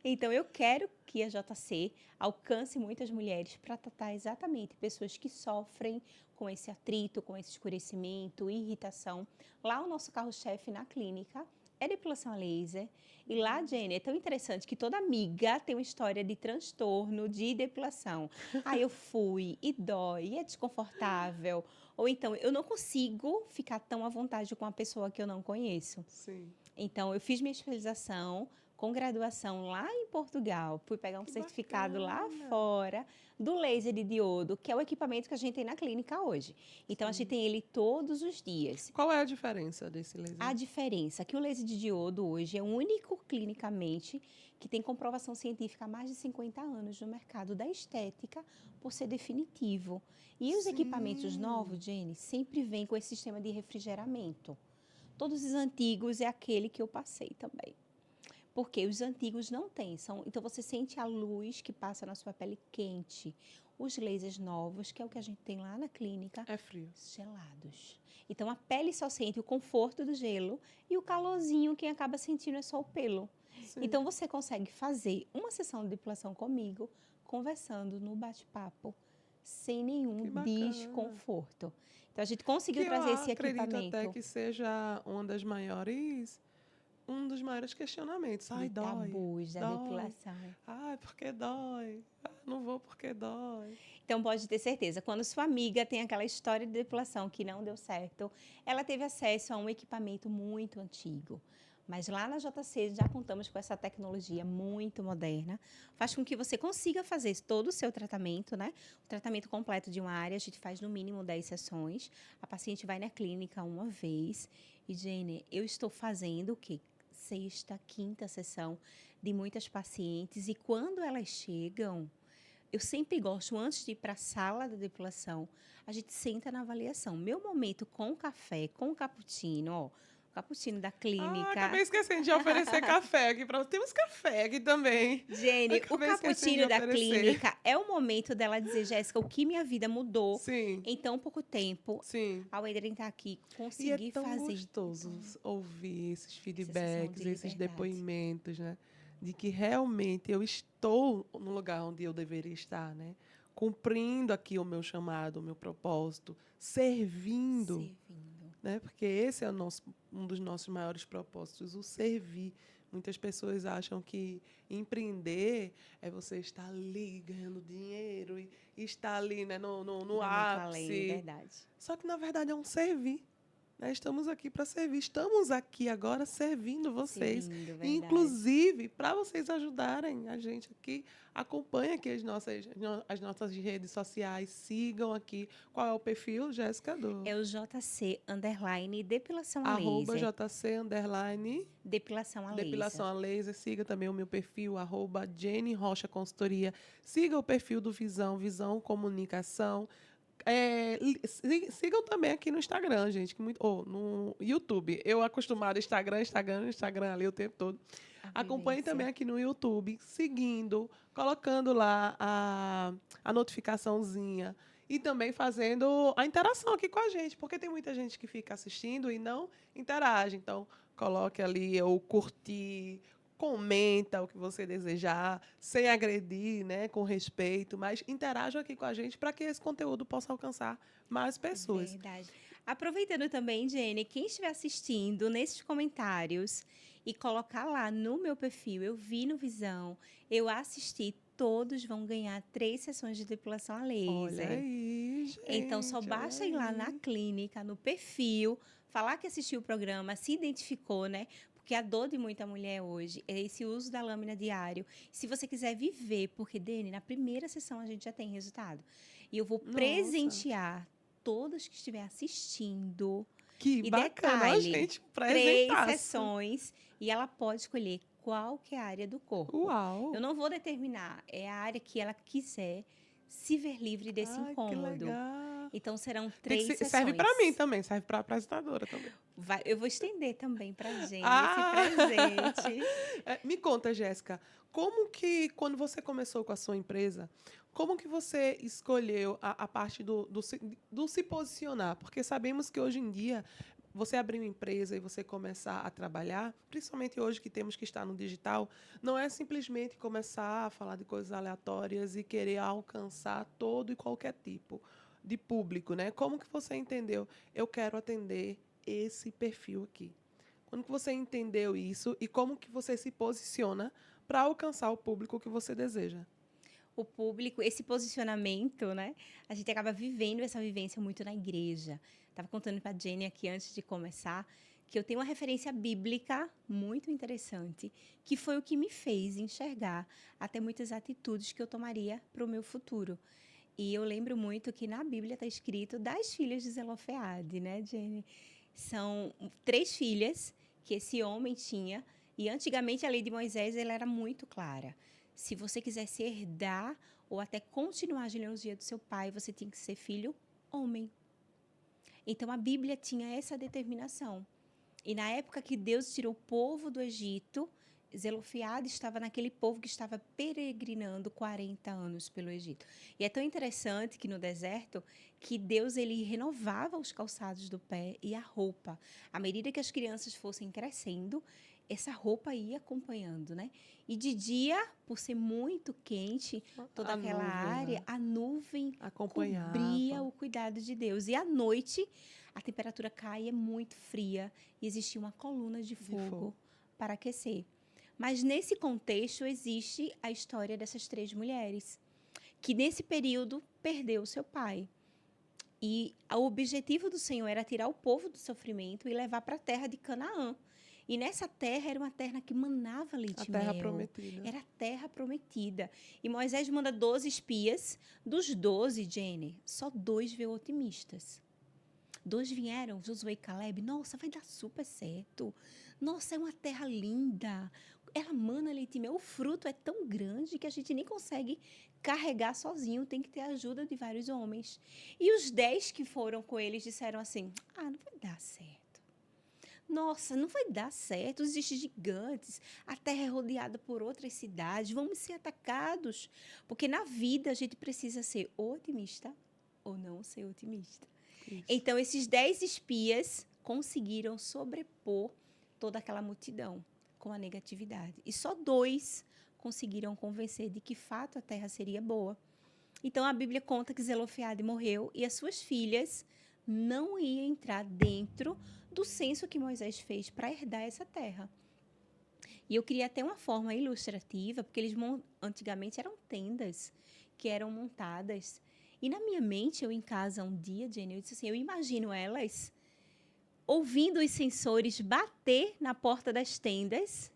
Então, eu quero que a JC alcance muitas mulheres para tratar exatamente pessoas que sofrem com esse atrito, com esse escurecimento, irritação. Lá, o nosso carro-chefe na clínica é depilação a laser. E lá, Jenny, é tão interessante que toda amiga tem uma história de transtorno de depilação. Eu fui e dói, e é desconfortável. Ou então, eu não consigo ficar tão à vontade com uma pessoa que eu não conheço. Sim. Então, eu fiz minha especialização com graduação lá em Portugal. Fui pegar um Que certificado lá bacana. fora do laser de diodo, que é o equipamento que a gente tem na clínica hoje. Então, a gente tem ele todos os dias. Qual é a diferença desse laser? A diferença é que o laser de diodo hoje é o único clinicamente que tem comprovação científica há mais de 50 anos no mercado da estética por ser definitivo. E os Sim. equipamentos novos, Jenny, sempre vêm com esse sistema de refrigeramento. Todos os antigos é aquele que eu passei também. Porque os antigos não têm. Então você sente a luz que passa na sua pele quente. Os lasers novos, que é o que a gente tem lá na clínica, É frio. gelados. Então a pele só sente o conforto do gelo e o calorzinho, quem acaba sentindo é só o pelo. Sim. Então você consegue fazer uma sessão de depilação comigo, conversando no bate-papo, sem Que nenhum bacana. desconforto. Então a gente conseguiu que trazer eu esse acredito equipamento. até que seja um dos maiores questionamentos. Ai, de dói. tabus da dói. depilação. Ai, porque dói. Ah, não vou porque dói. Então, pode ter certeza, quando sua amiga tem aquela história de depilação que não deu certo, ela teve acesso a um equipamento muito antigo. Mas lá na JC já contamos com essa tecnologia muito moderna, faz com que você consiga fazer todo o seu tratamento, né? O tratamento completo de uma área, a gente faz no mínimo 10 sessões. A paciente vai na clínica uma vez. E, Jenny, eu estou fazendo o quê? Sexta, quinta sessão de muitas pacientes. E quando elas chegam, eu sempre gosto, antes de ir para a sala da depilação, a gente senta na avaliação. Meu momento com café, com cappuccino, ó, o cappuccino da Ah, clínica. acabei esquecendo de oferecer café aqui para você. Temos café aqui também. Jenny, o Acabei esquecendo cappuccino de da oferecer. clínica é o momento dela dizer, Jéssica, o que minha vida mudou Sim, em tão pouco tempo. sim. Ao Ederem estar aqui, E conseguir é tão fazer. gostoso ouvir esses sensação feedbacks, de esses liberdade. depoimentos, né? De que realmente eu estou no lugar onde eu deveria estar, né? Cumprindo aqui o meu chamado, o meu propósito, servindo, né? Porque esse é um dos nossos maiores propósitos, o servir. Muitas pessoas acham que empreender é você estar ali ganhando dinheiro e estar ali, né, no Vai muito além, ápice. verdade. Só que, na verdade, é um servir. Né? Estamos aqui para servir. Estamos aqui agora servindo vocês. Servindo, E, verdade. inclusive, para vocês ajudarem a gente aqui, acompanhem aqui as nossas redes sociais. Sigam aqui. Qual é o perfil, Jéssica? É o JC _ depilação a Arroba laser. JC _ Depilação a depilação laser. a laser. Siga também o meu perfil, arroba Jenny Rocha Consultoria. Siga o perfil do Visão Comunicação. Sigam também aqui no Instagram, gente, no YouTube. Eu acostumado Instagram ali o tempo todo. Acompanhe também aqui no YouTube, seguindo, colocando lá a notificaçãozinha e também fazendo a interação aqui com a gente, porque tem muita gente que fica assistindo e não interage. Então, coloque ali ou curtir, comenta o que você desejar, sem agredir, né, com respeito, mas interajam aqui com a gente para que esse conteúdo possa alcançar mais pessoas. Verdade. Aproveitando também, Jenny, quem estiver assistindo nesses comentários e colocar lá no meu perfil, eu vi no Visão, eu assisti, todos vão ganhar 3 sessões de depilação a laser. Olha aí, gente. Então, só basta ir lá na clínica, no perfil, falar que assistiu o programa, se identificou, né? Porque a dor de muita mulher hoje é esse uso da lâmina diário. Se você quiser viver, porque, Dani, na primeira sessão a gente já tem resultado. E eu vou presentear todas que estiver assistindo. Que E bacana, detalhe, gente. 3 sessões e ela pode escolher qual que é a área do corpo. Uau! Eu não vou determinar, é a área que ela quiser se ver livre desse incômodo. Que legal. Então serão 3 sessões. Serve para mim também, serve para a apresentadora também. Eu vou estender também para a gente esse presente. Me conta, Jéssica, como que, quando você começou com a sua empresa, como que você escolheu a parte do se posicionar? Porque sabemos que hoje em dia, você abrir uma empresa e você começar a trabalhar, principalmente hoje que temos que estar no digital, não é simplesmente começar a falar de coisas aleatórias e querer alcançar todo e qualquer tipo de público, né? Como que você entendeu? Eu quero atender esse perfil aqui. Quando que você entendeu isso e como que você se posiciona para alcançar o público que você deseja? O público, esse posicionamento, né? A gente acaba vivendo essa vivência muito na igreja. Estava contando para a Jenny aqui antes de começar que eu tenho uma referência bíblica muito interessante, que foi o que me fez enxergar até muitas atitudes que eu tomaria para o meu futuro. E eu lembro muito que na Bíblia está escrito das filhas de Zelofeade, né, Jenny? São 3 filhas que esse homem tinha, e antigamente a lei de Moisés ela era muito clara. Se você quisesse herdar ou até continuar a genealogia do seu pai, você tinha que ser filho homem. Então a Bíblia tinha essa determinação. E na época que Deus tirou o povo do Egito, Zelofeade estava naquele povo que estava peregrinando 40 anos pelo Egito. E é tão interessante que no deserto, que Deus ele renovava os calçados do pé e a roupa. À medida que as crianças fossem crescendo, essa roupa ia acompanhando, né? E de dia, por ser muito quente, toda A aquela nuvem, área, né? a nuvem Acompanhava. cobria o cuidado de Deus. E à noite, a temperatura caía muito fria e existia uma coluna de fogo para aquecer. Mas nesse contexto existe a história dessas 3 mulheres, que nesse período perdeu seu pai. E o objetivo do Senhor era tirar o povo do sofrimento e levar para a terra de Canaã. E nessa terra era uma terra que manava leite A e terra mel. prometida. Era a terra prometida. E Moisés manda 12 espias. Dos 12, Jenny, só 2 veio otimistas. 2 vieram, Josué e Caleb. Nossa, vai dar super certo. Nossa, é uma terra linda. Ela mana leite e mel. O fruto é tão grande que a gente nem consegue carregar sozinho. Tem que ter a ajuda de vários homens. E os 10 que foram com eles disseram assim: ah, não vai dar certo. Nossa, não vai dar certo. Existem gigantes. A terra é rodeada por outras cidades. Vamos ser atacados. Porque na vida a gente precisa ser otimista ou não ser otimista. Isso. Então, esses 10 espias conseguiram sobrepor toda aquela multidão com a negatividade. E só 2 conseguiram convencer de que, fato, a terra seria boa. Então, a Bíblia conta que Zelofeade morreu e as suas filhas não iam entrar dentro do censo que Moisés fez para herdar essa terra. E eu queria até uma forma ilustrativa, porque eles antigamente eram tendas que eram montadas. E na minha mente, eu em casa um dia, Jenny, eu disse assim, eu imagino elas ouvindo os sensores bater na porta das tendas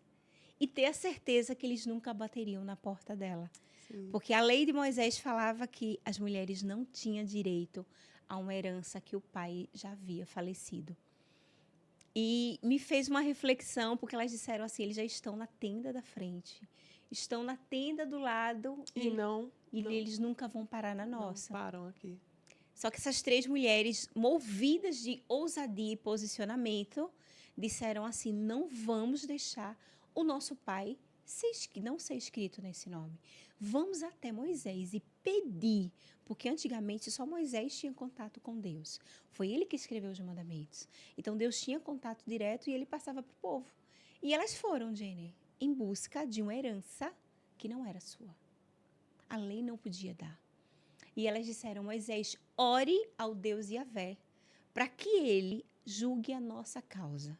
e ter a certeza que eles nunca bateriam na porta dela. Sim. Porque a lei de Moisés falava que as mulheres não tinham direito a uma herança que o pai já havia falecido. E me fez uma reflexão, porque elas disseram assim, eles já estão na tenda da frente, estão na tenda do lado E não eles nunca vão parar na nossa. Não param aqui. Só que essas 3 mulheres, movidas de ousadia e posicionamento, disseram assim, não vamos deixar o nosso pai não ser escrito nesse nome. Vamos até Moisés e pedir, porque antigamente só Moisés tinha contato com Deus. Foi ele que escreveu os mandamentos. Então Deus tinha contato direto e ele passava para o povo. E elas foram, Jenny, em busca de uma herança que não era sua. A lei não podia dar. E elas disseram, Moisés, ore ao Deus Yahvé, para que ele julgue a nossa causa.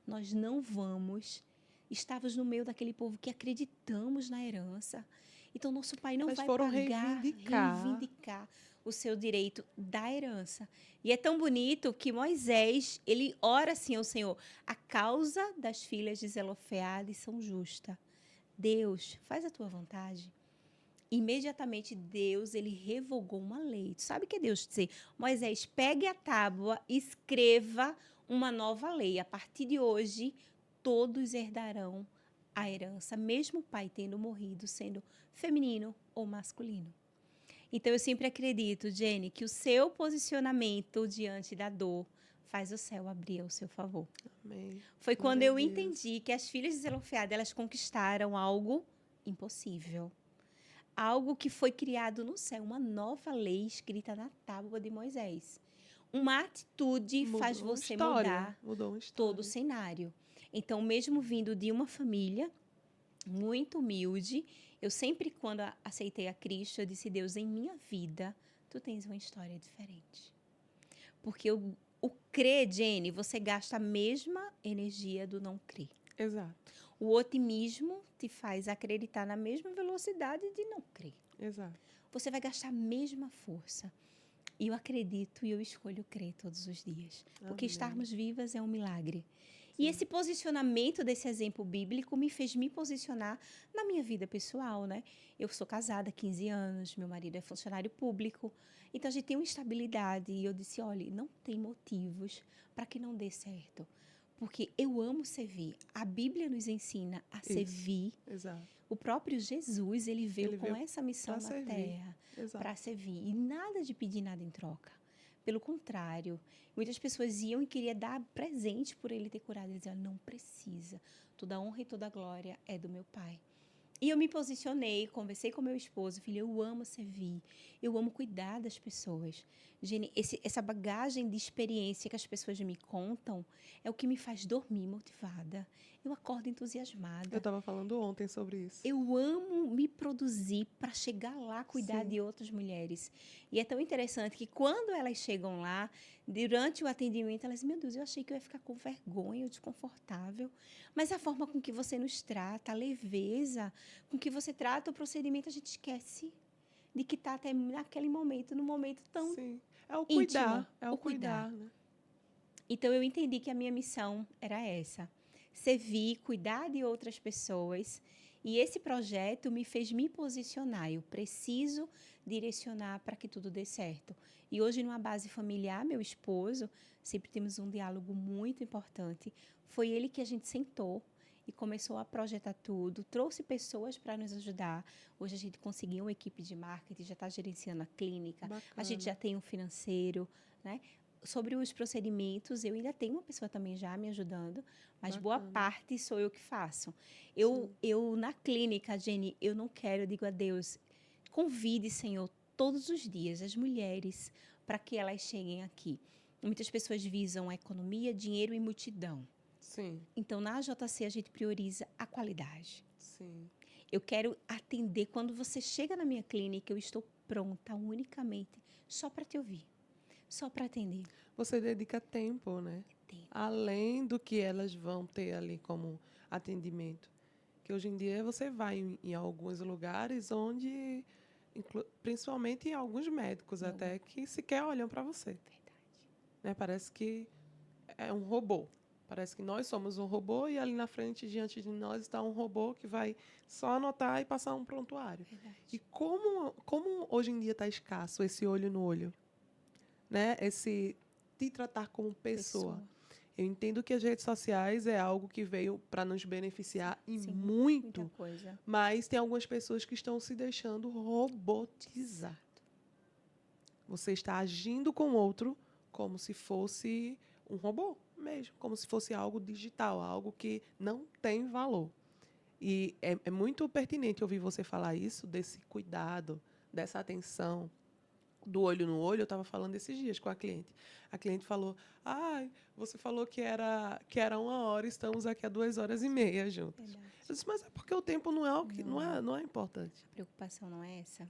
Nós não vamos, estávamos no meio daquele povo que acreditamos na herança. Então, nosso pai não vai pagar, reivindicar o seu direito da herança. E é tão bonito que Moisés, ele ora assim ao Senhor, a causa das filhas de Zelofeade são justa. Deus, faz a tua vontade. Imediatamente Deus, ele revogou uma lei. Tu sabe o que é Deus dizer? Moisés, pegue a tábua e escreva uma nova lei. A partir de hoje, todos herdarão a herança, mesmo o pai tendo morrido, sendo feminino ou masculino. Então, eu sempre acredito, Jenny, que o seu posicionamento diante da dor faz o céu abrir ao seu favor. Amém. Foi quando eu entendi que as filhas de Zelofeade, elas conquistaram algo impossível. Algo que foi criado no céu, uma nova lei escrita na tábua de Moisés. Uma atitude faz você mudar todo o cenário. Então, mesmo vindo de uma família muito humilde, eu sempre, quando aceitei a Cristo, eu disse, Deus, em minha vida, tu tens uma história diferente. Porque o crer, Jenny, você gasta a mesma energia do não crer. Exato. O otimismo te faz acreditar na mesma velocidade de não crer. Exato. Você vai gastar a mesma força. E eu acredito e eu escolho crer todos os dias. Porque Amém. estarmos vivas é um milagre. E esse posicionamento desse exemplo bíblico me fez me posicionar na minha vida pessoal, né? Eu sou casada há 15 anos, meu marido é funcionário público, então a gente tem uma estabilidade. E eu disse, olha, não tem motivos para que não dê certo. Porque eu amo servir. A Bíblia nos ensina a Isso. servir. Exato. O próprio Jesus, ele veio Ele com veio essa missão pra na servir. terra, Exato. para servir. E nada de pedir nada em troca. Pelo contrário, muitas pessoas iam e queriam dar presente por ele ter curado. Ele dizia, não precisa. Toda a honra e toda a glória é do meu Pai. E eu me posicionei, conversei com meu esposo, filho, eu amo servir, eu amo cuidar das pessoas. Jenny, essa bagagem de experiência que as pessoas me contam é o que me faz dormir motivada. Eu acordo entusiasmada. Eu estava falando ontem sobre isso. Eu amo me produzir para chegar lá, cuidar Sim. de outras mulheres. E é tão interessante que quando elas chegam lá, durante o atendimento, elas dizem, meu Deus, eu achei que eu ia ficar com vergonha ou desconfortável. Mas a forma com que você nos trata, a leveza com que você trata o procedimento, a gente esquece de que está até naquele momento, num momento tão Sim. É o íntimo. cuidar. É o cuidar, né? Então, eu entendi que a minha missão era essa. Servir, cuidar de outras pessoas. E esse projeto me fez me posicionar. Eu preciso direcionar para que tudo dê certo. E hoje, numa base familiar, meu esposo, sempre temos um diálogo muito importante. Foi ele que a gente sentou e começou a projetar tudo, trouxe pessoas para nos ajudar. Hoje a gente conseguiu uma equipe de marketing, já está gerenciando a clínica, a gente já tem um financeiro, né? Sobre os procedimentos, eu ainda tenho uma pessoa também já me ajudando, mas boa Bacana. parte sou eu que faço. Sim. Eu na clínica, Jenny, eu não quero, eu digo a Deus, convide, Senhor, todos os dias as mulheres para que elas cheguem aqui. Muitas pessoas visam a economia, dinheiro e multidão. Sim. Então, na JC, a gente prioriza a qualidade. Sim. Eu quero atender. Quando você chega na minha clínica, eu estou pronta unicamente só para te ouvir, só para atender. Você dedica tempo, né? Tempo. Além do que elas vão ter ali como atendimento. Que hoje em dia você vai em alguns lugares onde, principalmente em alguns médicos até, que sequer olham para você. Verdade. Né? Parece que é um robô. Parece que nós somos um robô e ali na frente, diante de nós, está um robô que vai só anotar e passar um prontuário. Verdade. E como hoje em dia está escasso esse olho no olho? Né? Esse te tratar como pessoa. Eu entendo que as redes sociais é algo que veio para nos beneficiar e Sim, muito, muita coisa. mas tem algumas pessoas que estão se deixando robotizar. Você está agindo com o outro como se fosse um robô mesmo, como se fosse algo digital, algo que não tem valor. E é muito pertinente ouvir você falar isso, desse cuidado, dessa atenção, do olho no olho. Eu estava falando esses dias com a cliente. A cliente falou, você falou que era 1 hora, estamos aqui há 2 horas e meia juntos. Verdade. Eu disse, mas é porque o tempo não é o que não é importante. A preocupação não é essa.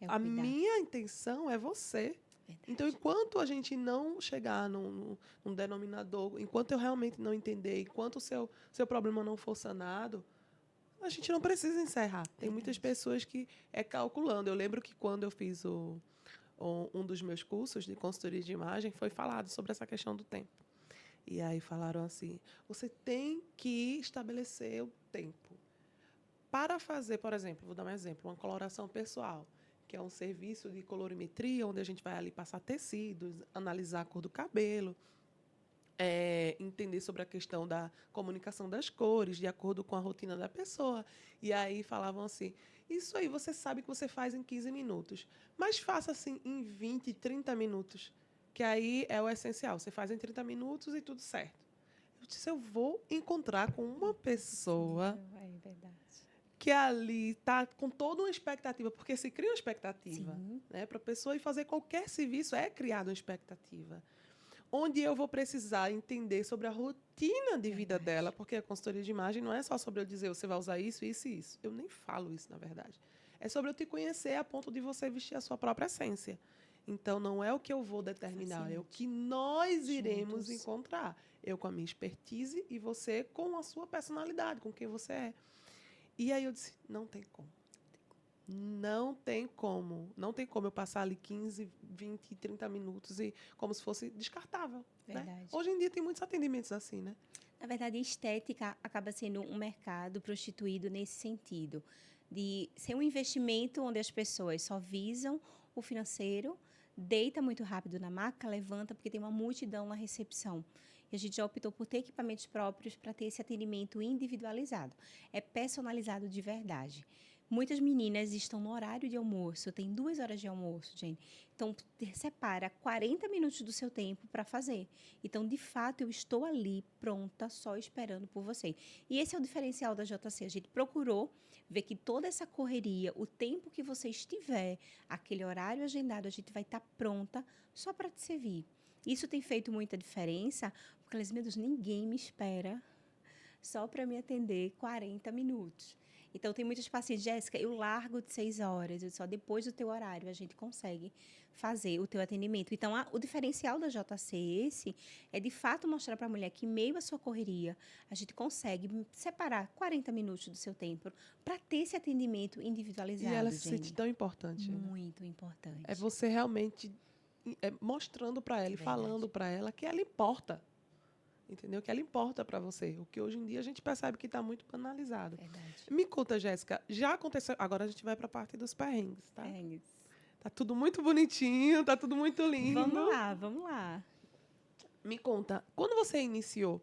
É o A cuidar. minha intenção é você. Verdade. Então, enquanto a gente não chegar num denominador, enquanto eu realmente não entender, enquanto o seu problema não for sanado, a gente não precisa encerrar. Tem muitas pessoas que calculando. Eu lembro que quando eu fiz um dos meus cursos de consultoria de imagem, foi falado sobre essa questão do tempo. E aí falaram assim, você tem que estabelecer o tempo. Para fazer, por exemplo, vou dar um exemplo, uma coloração pessoal, que é um serviço de colorimetria, onde a gente vai ali passar tecidos, analisar a cor do cabelo, entender sobre a questão da comunicação das cores, de acordo com a rotina da pessoa. E aí falavam assim, isso aí você sabe que você faz em 15 minutos, mas faça assim em 20, 30 minutos, que aí é o essencial. Você faz em 30 minutos e tudo certo. Eu disse, eu vou encontrar com uma pessoa É verdade. que ali está com toda uma expectativa, porque se cria uma expectativa, Sim. né? Para a pessoa ir fazer qualquer serviço, é criada uma expectativa. Onde eu vou precisar entender sobre a rotina de vida dela, porque a consultoria de imagem não é só sobre eu dizer, você vai usar isso, isso e isso. Eu nem falo isso, na verdade. É sobre eu te conhecer a ponto de você vestir a sua própria essência. Então, não é o que eu vou determinar, é o que nós iremos encontrar. Eu com a minha expertise e você com a sua personalidade, com quem você é. E aí eu disse, não tem como. Não tem como. Não tem como eu passar ali 15, 20, 30 minutos e como se fosse descartável. Verdade. Né? Hoje em dia tem muitos atendimentos assim, né? Na verdade, a estética acaba sendo um mercado prostituído nesse sentido, de ser um investimento onde as pessoas só visam o financeiro, deita muito rápido na maca, levanta porque tem uma multidão na recepção. E a gente já optou por ter equipamentos próprios para ter esse atendimento individualizado. É personalizado de verdade. Muitas meninas estão no horário de almoço, tem 2 horas de almoço, gente. Então, separa 40 minutos do seu tempo para fazer. Então, de fato, eu estou ali, pronta, só esperando por você. E esse é o diferencial da JC. A gente procurou ver que toda essa correria, o tempo que você estiver, aquele horário agendado, a gente vai estar pronta só para te servir. Isso tem feito muita diferença, porque, meu Deus, ninguém me espera só para me atender 40 minutos. Então, tem muitas pacientes, Jéssica, eu largo de 6 horas, só depois do teu horário a gente consegue fazer o teu atendimento. Então, o diferencial da JC esse é, de fato, mostrar para a mulher que, em meio à sua correria, a gente consegue separar 40 minutos do seu tempo para ter esse atendimento individualizado, E ela se Jenny. sente tão importante. Né? Muito importante. É você realmente mostrando para ela e Verdade. falando para ela que ela importa. Entendeu? Que ela importa para você. O que hoje em dia a gente percebe que está muito banalizado. Verdade. Me conta, Jéssica, já aconteceu... Agora a gente vai para a parte dos perrengues, tá? É. Tá tudo muito bonitinho, tá tudo muito lindo. Vamos lá. Me conta, quando você iniciou,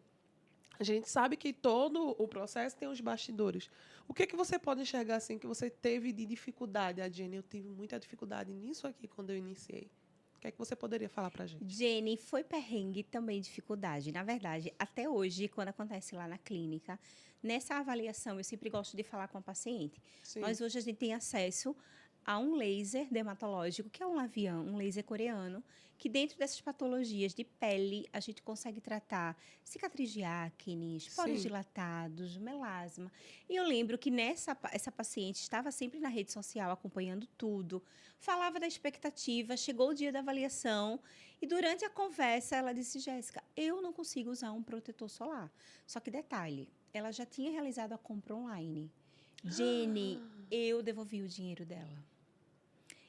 a gente sabe que todo o processo tem os bastidores. O que você pode enxergar assim que você teve de dificuldade? A Jenny, eu tive muita dificuldade nisso aqui quando eu iniciei. O que você poderia falar pra gente? Jenny, foi perrengue e também dificuldade. Na verdade, até hoje, quando acontece lá na clínica, nessa avaliação, eu sempre gosto de falar com a paciente. Sim. Nós hoje a gente tem acesso a um laser dermatológico, que é um labial, um laser coreano, que dentro dessas patologias de pele, a gente consegue tratar cicatriz de acne, poros Sim. dilatados, melasma. E eu lembro que essa paciente estava sempre na rede social acompanhando tudo, falava da expectativa, chegou o dia da avaliação e durante a conversa ela disse, Jéssica, eu não consigo usar um protetor solar. Só que detalhe, ela já tinha realizado a compra online. Jenny, eu devolvi o dinheiro dela.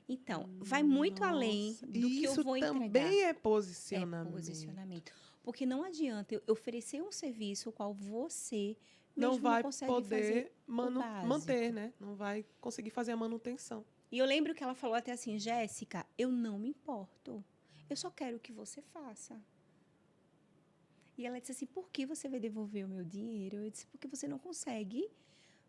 Então, vai muito além do que eu vou entregar. Isso também é posicionamento. É posicionamento. Porque não adianta eu oferecer um serviço o qual você não mesmo vai não consegue poder fazer o básico. manter, né? Não vai conseguir fazer a manutenção. E eu lembro que ela falou até assim, Jéssica, eu não me importo. Eu só quero que você faça. E ela disse assim, por que você vai devolver o meu dinheiro? Eu disse, porque você não consegue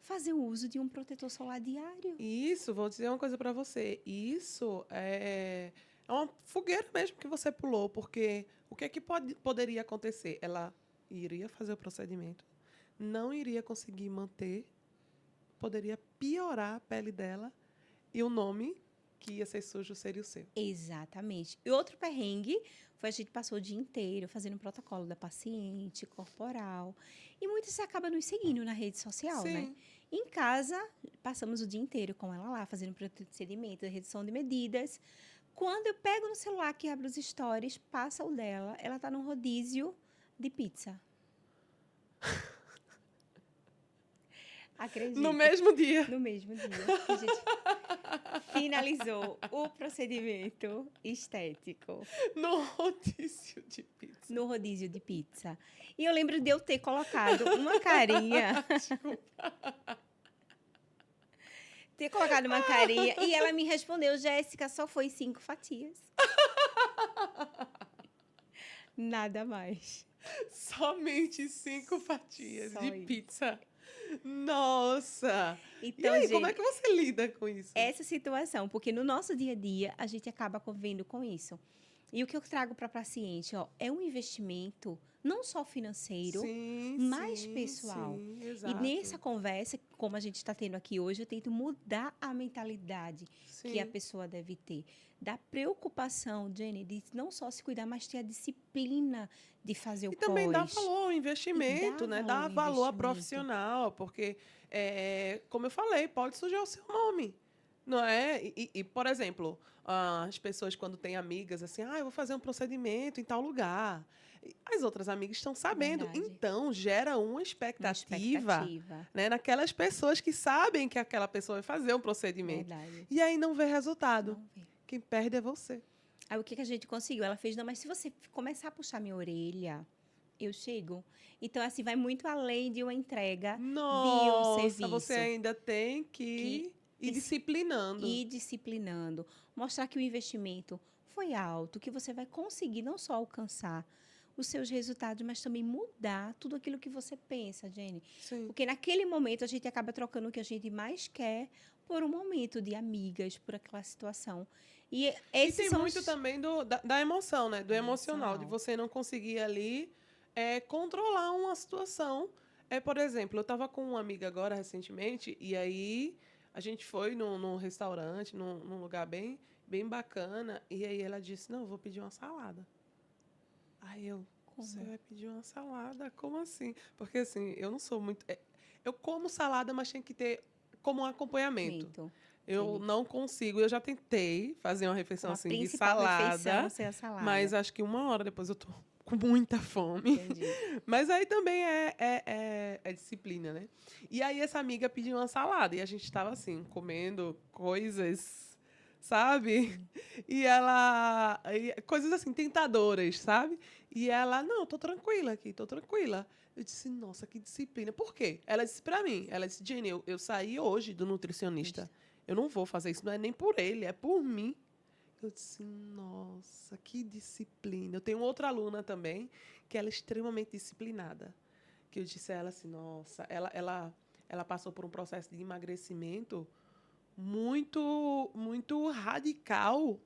fazer o uso de um protetor solar diário. Isso, vou dizer uma coisa para você. Isso é uma fogueira mesmo que você pulou, porque o que é que poderia acontecer? Ela iria fazer o procedimento, não iria conseguir manter, poderia piorar a pele dela e o nome que ia ser sujo seria o seu. Exatamente. E outro perrengue foi a gente passou o dia inteiro fazendo um protocolo da paciente, corporal. E muitos acabam nos seguindo na rede social, Sim. né? Em casa, passamos o dia inteiro com ela lá, fazendo procedimento, redução de medidas. Quando eu pego no celular que abro os stories, passa o dela, ela tá num rodízio de pizza. Acredite. No mesmo dia. No mesmo dia. A gente finalizou o procedimento estético. No rodízio de pizza. No rodízio de pizza. E eu lembro de eu ter colocado uma carinha. Ter colocado uma carinha. E ela me respondeu, Jéssica, só foi 5 fatias. Nada mais. Somente 5 fatias Só de isso. pizza. Nossa! Então, e aí, gente, como é que você lida com isso? essa situação, porque no nosso dia a dia a gente acaba convivendo com isso. E o que eu trago para a paciente, ó, é um investimento não só financeiro, sim, mais sim, pessoal. Sim, E exato. nessa conversa, como a gente está tendo aqui hoje, eu tento mudar a mentalidade que a pessoa deve ter. Da preocupação, Jenny, de não só se cuidar, mas ter a disciplina de fazer o E também pós. dá valor ao investimento, né? Dá valor ao profissional, porque, como eu falei, pode sujar o seu nome. Não é? E, por exemplo, as pessoas quando têm amigas assim, eu vou fazer um procedimento em tal lugar. As outras amigas estão sabendo. Verdade. Então, gera uma expectativa. Né, naquelas pessoas que sabem que aquela pessoa vai fazer um procedimento. Verdade. E aí não vê resultado. Não vê. Quem perde é você. Aí o que a gente conseguiu? Ela fez, não, mas se você começar a puxar minha orelha, eu chego. Então, assim, vai muito além de uma entrega Nossa, serviço. você ainda tem que ir dis- disciplinando. ir disciplinando, mostrar que o investimento foi alto, que você vai conseguir não só alcançar os seus resultados, mas também mudar tudo aquilo que você pensa, Jenny. Sim. Porque naquele momento a gente acaba trocando o que a gente mais quer por um momento de amigas, por aquela situação. E E esses tem são muito os... também da emoção, né? Do emocional, de Emocional. você não conseguir ali controlar uma situação. Por exemplo, eu estava com uma amiga agora recentemente, e aí a gente foi num restaurante, num lugar bem bacana, e aí ela disse, não, eu vou pedir uma salada. Aí você Como? vai pedir uma salada? Como assim? Porque assim, eu não sou muito. Eu como salada, mas tem que ter como um acompanhamento. Momento. Eu Entendi. não consigo. Eu já tentei fazer uma refeição Como a assim de principal refeição salada, ser a salada. mas acho que 1 hora depois eu tô com muita fome. Entendi. Mas aí também é disciplina, né? E aí essa amiga pediu uma salada e a gente estava assim, comendo coisas, sabe? Sim. Coisas assim, tentadoras, sabe? E ela, não, tô tranquila aqui, tô tranquila. Eu disse, nossa, que disciplina. Por quê? Ela disse pra mim, ela disse, Jenny, eu saí hoje do nutricionista. Eu não vou fazer isso, não é nem por ele, é por mim. Eu disse, nossa, que disciplina. Eu tenho outra aluna também, que ela é extremamente disciplinada. Que eu disse a ela assim, nossa, ela passou por um processo de emagrecimento muito radical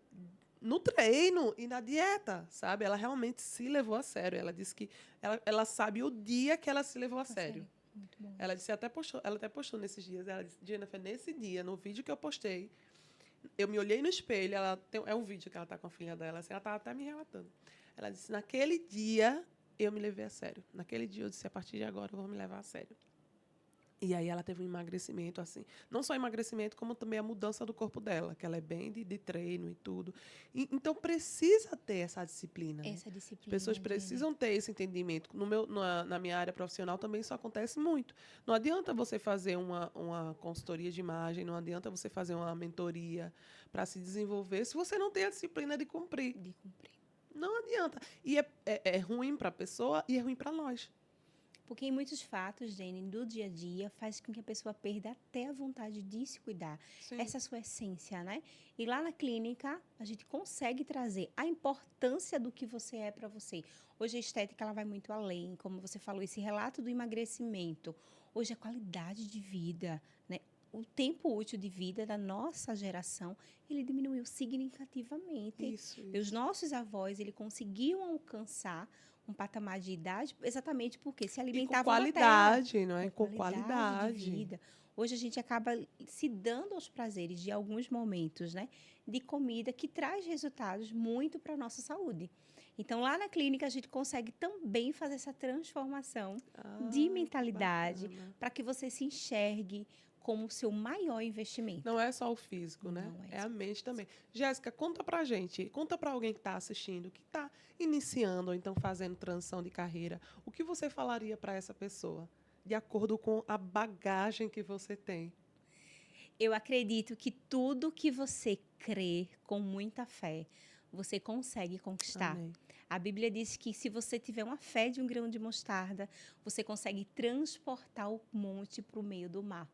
no treino e na dieta, sabe? Ela realmente se levou a sério. Ela disse que ela sabe o dia que ela se levou a sério. Muito bom. Ela até postou nesses dias. Ela disse, Jennifer, nesse dia, no vídeo que eu postei, eu me olhei no espelho, é um vídeo que ela tá com a filha dela, assim, ela tá até me relatando. Ela disse, naquele dia eu me levei a sério. Naquele dia eu disse, a partir de agora eu vou me levar a sério. E aí ela teve um emagrecimento, assim. Não só emagrecimento, como também a mudança do corpo dela, que ela é bem de treino e tudo. Então precisa ter essa disciplina. Né? Essa As disciplina, pessoas Jenny. precisam ter esse entendimento. Na minha área profissional também isso acontece muito. Não adianta você fazer uma consultoria de imagem, não adianta você fazer uma mentoria para se desenvolver se você não tem a disciplina de cumprir. De cumprir. Não adianta. E é ruim para a pessoa e é ruim para nós. Porque em muitos fatos, Jenny, do dia a dia, faz com que a pessoa perda até a vontade de se cuidar. Sim. Essa é a sua essência, né? E lá na clínica, a gente consegue trazer a importância do que você é para você. Hoje a estética ela vai muito além, como você falou, esse relato do emagrecimento. Hoje a qualidade de vida, né? O tempo útil de vida da nossa geração, ele diminuiu significativamente. Isso. E os nossos avós, ele conseguiam alcançar um patamar de idade, exatamente porque se E com alimentavam qualidade, na terra, não é? Com qualidade. de vida. Hoje a gente acaba se dando aos prazeres de alguns momentos, né, de comida que traz resultados muito para a nossa saúde. Então, lá na clínica, a gente consegue também fazer essa transformação de mentalidade para que você se enxergue como o seu maior investimento. Não é só o físico, né? Não é É só a o mente também. Jéssica, conta pra gente, conta pra alguém que está assistindo, que está iniciando ou então fazendo transição de carreira, o que você falaria para essa pessoa, de acordo com a bagagem que você tem? Eu acredito que tudo que você crê com muita fé, você consegue conquistar. Amém. A Bíblia diz que se você tiver uma fé de um grão de mostarda, você consegue transportar o monte para o meio do mar.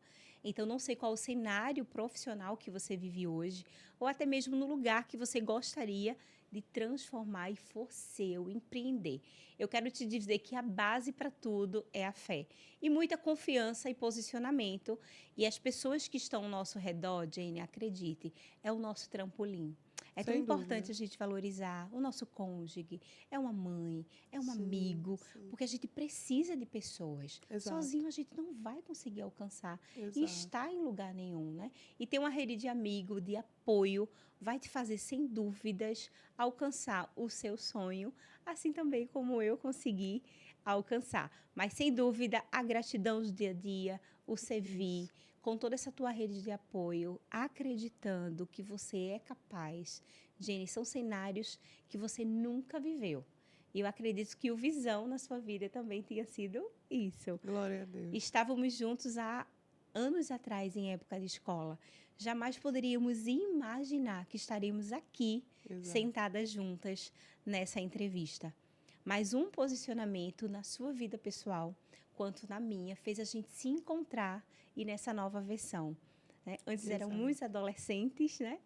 Então, não sei qual o cenário profissional que você vive hoje, ou até mesmo no lugar que você gostaria de transformar e for seu, empreender. Eu quero te dizer que a base para tudo é a fé. E muita confiança e posicionamento. E as pessoas que estão ao nosso redor, Jane, acredite, é o nosso trampolim. É tão Sem importante dúvida. a gente valorizar o nosso cônjuge, é uma mãe, é um amigo, Sim. porque a gente precisa de pessoas. Exato. Sozinho a gente não vai conseguir alcançar Exato. e estar em lugar nenhum, né? E ter uma rede de amigo, de apoio, vai te fazer, sem dúvidas, alcançar o seu sonho, assim também como eu consegui alcançar. Mas, sem dúvida, a gratidão do dia a dia, o servir, com toda essa tua rede de apoio, acreditando que você é capaz. Jenny, são cenários que você nunca viveu. E eu acredito que o Visão na sua vida também tenha sido isso. Glória a Deus. Estávamos juntos há anos atrás, em época de escola. Jamais poderíamos imaginar que estaríamos aqui, Exato. sentadas juntas, nessa entrevista. Mas um posicionamento na sua vida pessoal, quanto na minha, fez a gente se encontrar e nessa nova versão, né? Antes eram Exato. muitos adolescentes, né?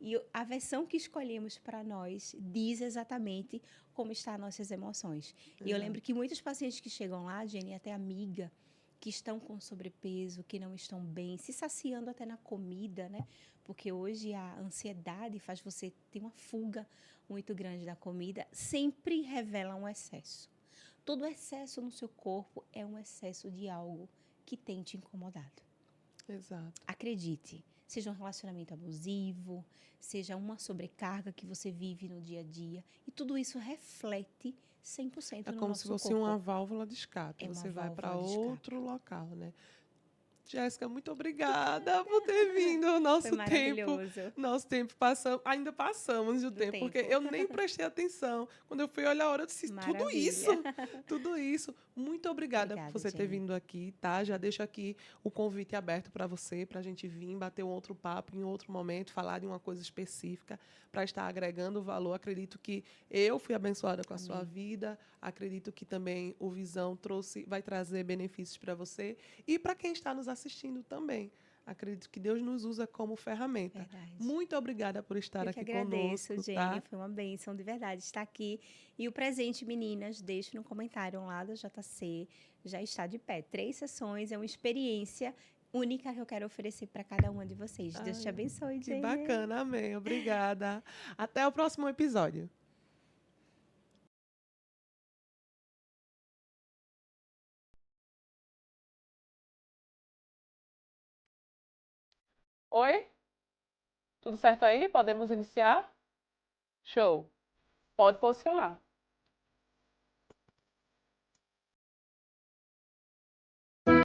E a versão que escolhemos para nós diz exatamente como estão as nossas emoções. E eu Exato. lembro que muitos pacientes que chegam lá, Jenny, até amiga, que estão com sobrepeso, que não estão bem, se saciando até na comida, né? Porque hoje a ansiedade faz você ter uma fuga muito grande da comida, sempre revela um excesso. Todo excesso no seu corpo é um excesso de algo que tem te incomodado. Exato. Acredite, seja um relacionamento abusivo, seja uma sobrecarga que você vive no dia a dia, e tudo isso reflete 100% É no como nosso se fosse corpo. uma válvula de escape. É uma Você vai para válvula de escape. outro local, né? Jéssica, muito obrigada por ter vindo. O Foi nosso maravilhoso. tempo passamos, ainda passamos do tempo, porque eu nem prestei atenção. Quando eu fui olhar a hora, eu disse, Maravilha. tudo isso. Muito obrigada por Obrigada, você ter Jenny. vindo aqui, tá? Já deixo aqui o convite aberto para você, para a gente vir, bater um outro papo em outro momento, falar de uma coisa específica, para estar agregando valor. Acredito que eu fui abençoada com a sua Amém. vida, acredito que também o Visão vai trazer benefícios para você e para quem está nos assistindo também. Acredito que Deus nos usa como ferramenta. Verdade. Muito obrigada por estar Eu que aqui agradeço, conosco, Jenny. tá? Foi uma bênção de verdade estar aqui. E o presente, meninas, deixe no comentário lá da JC. Já está de pé. 3 sessões, é uma experiência única que eu quero oferecer para cada uma de vocês. Deus te Ai, abençoe, que Jenny. bacana, amém. Obrigada. Até o próximo episódio. Oi? Tudo certo aí? Podemos iniciar? Show. Pode posicionar.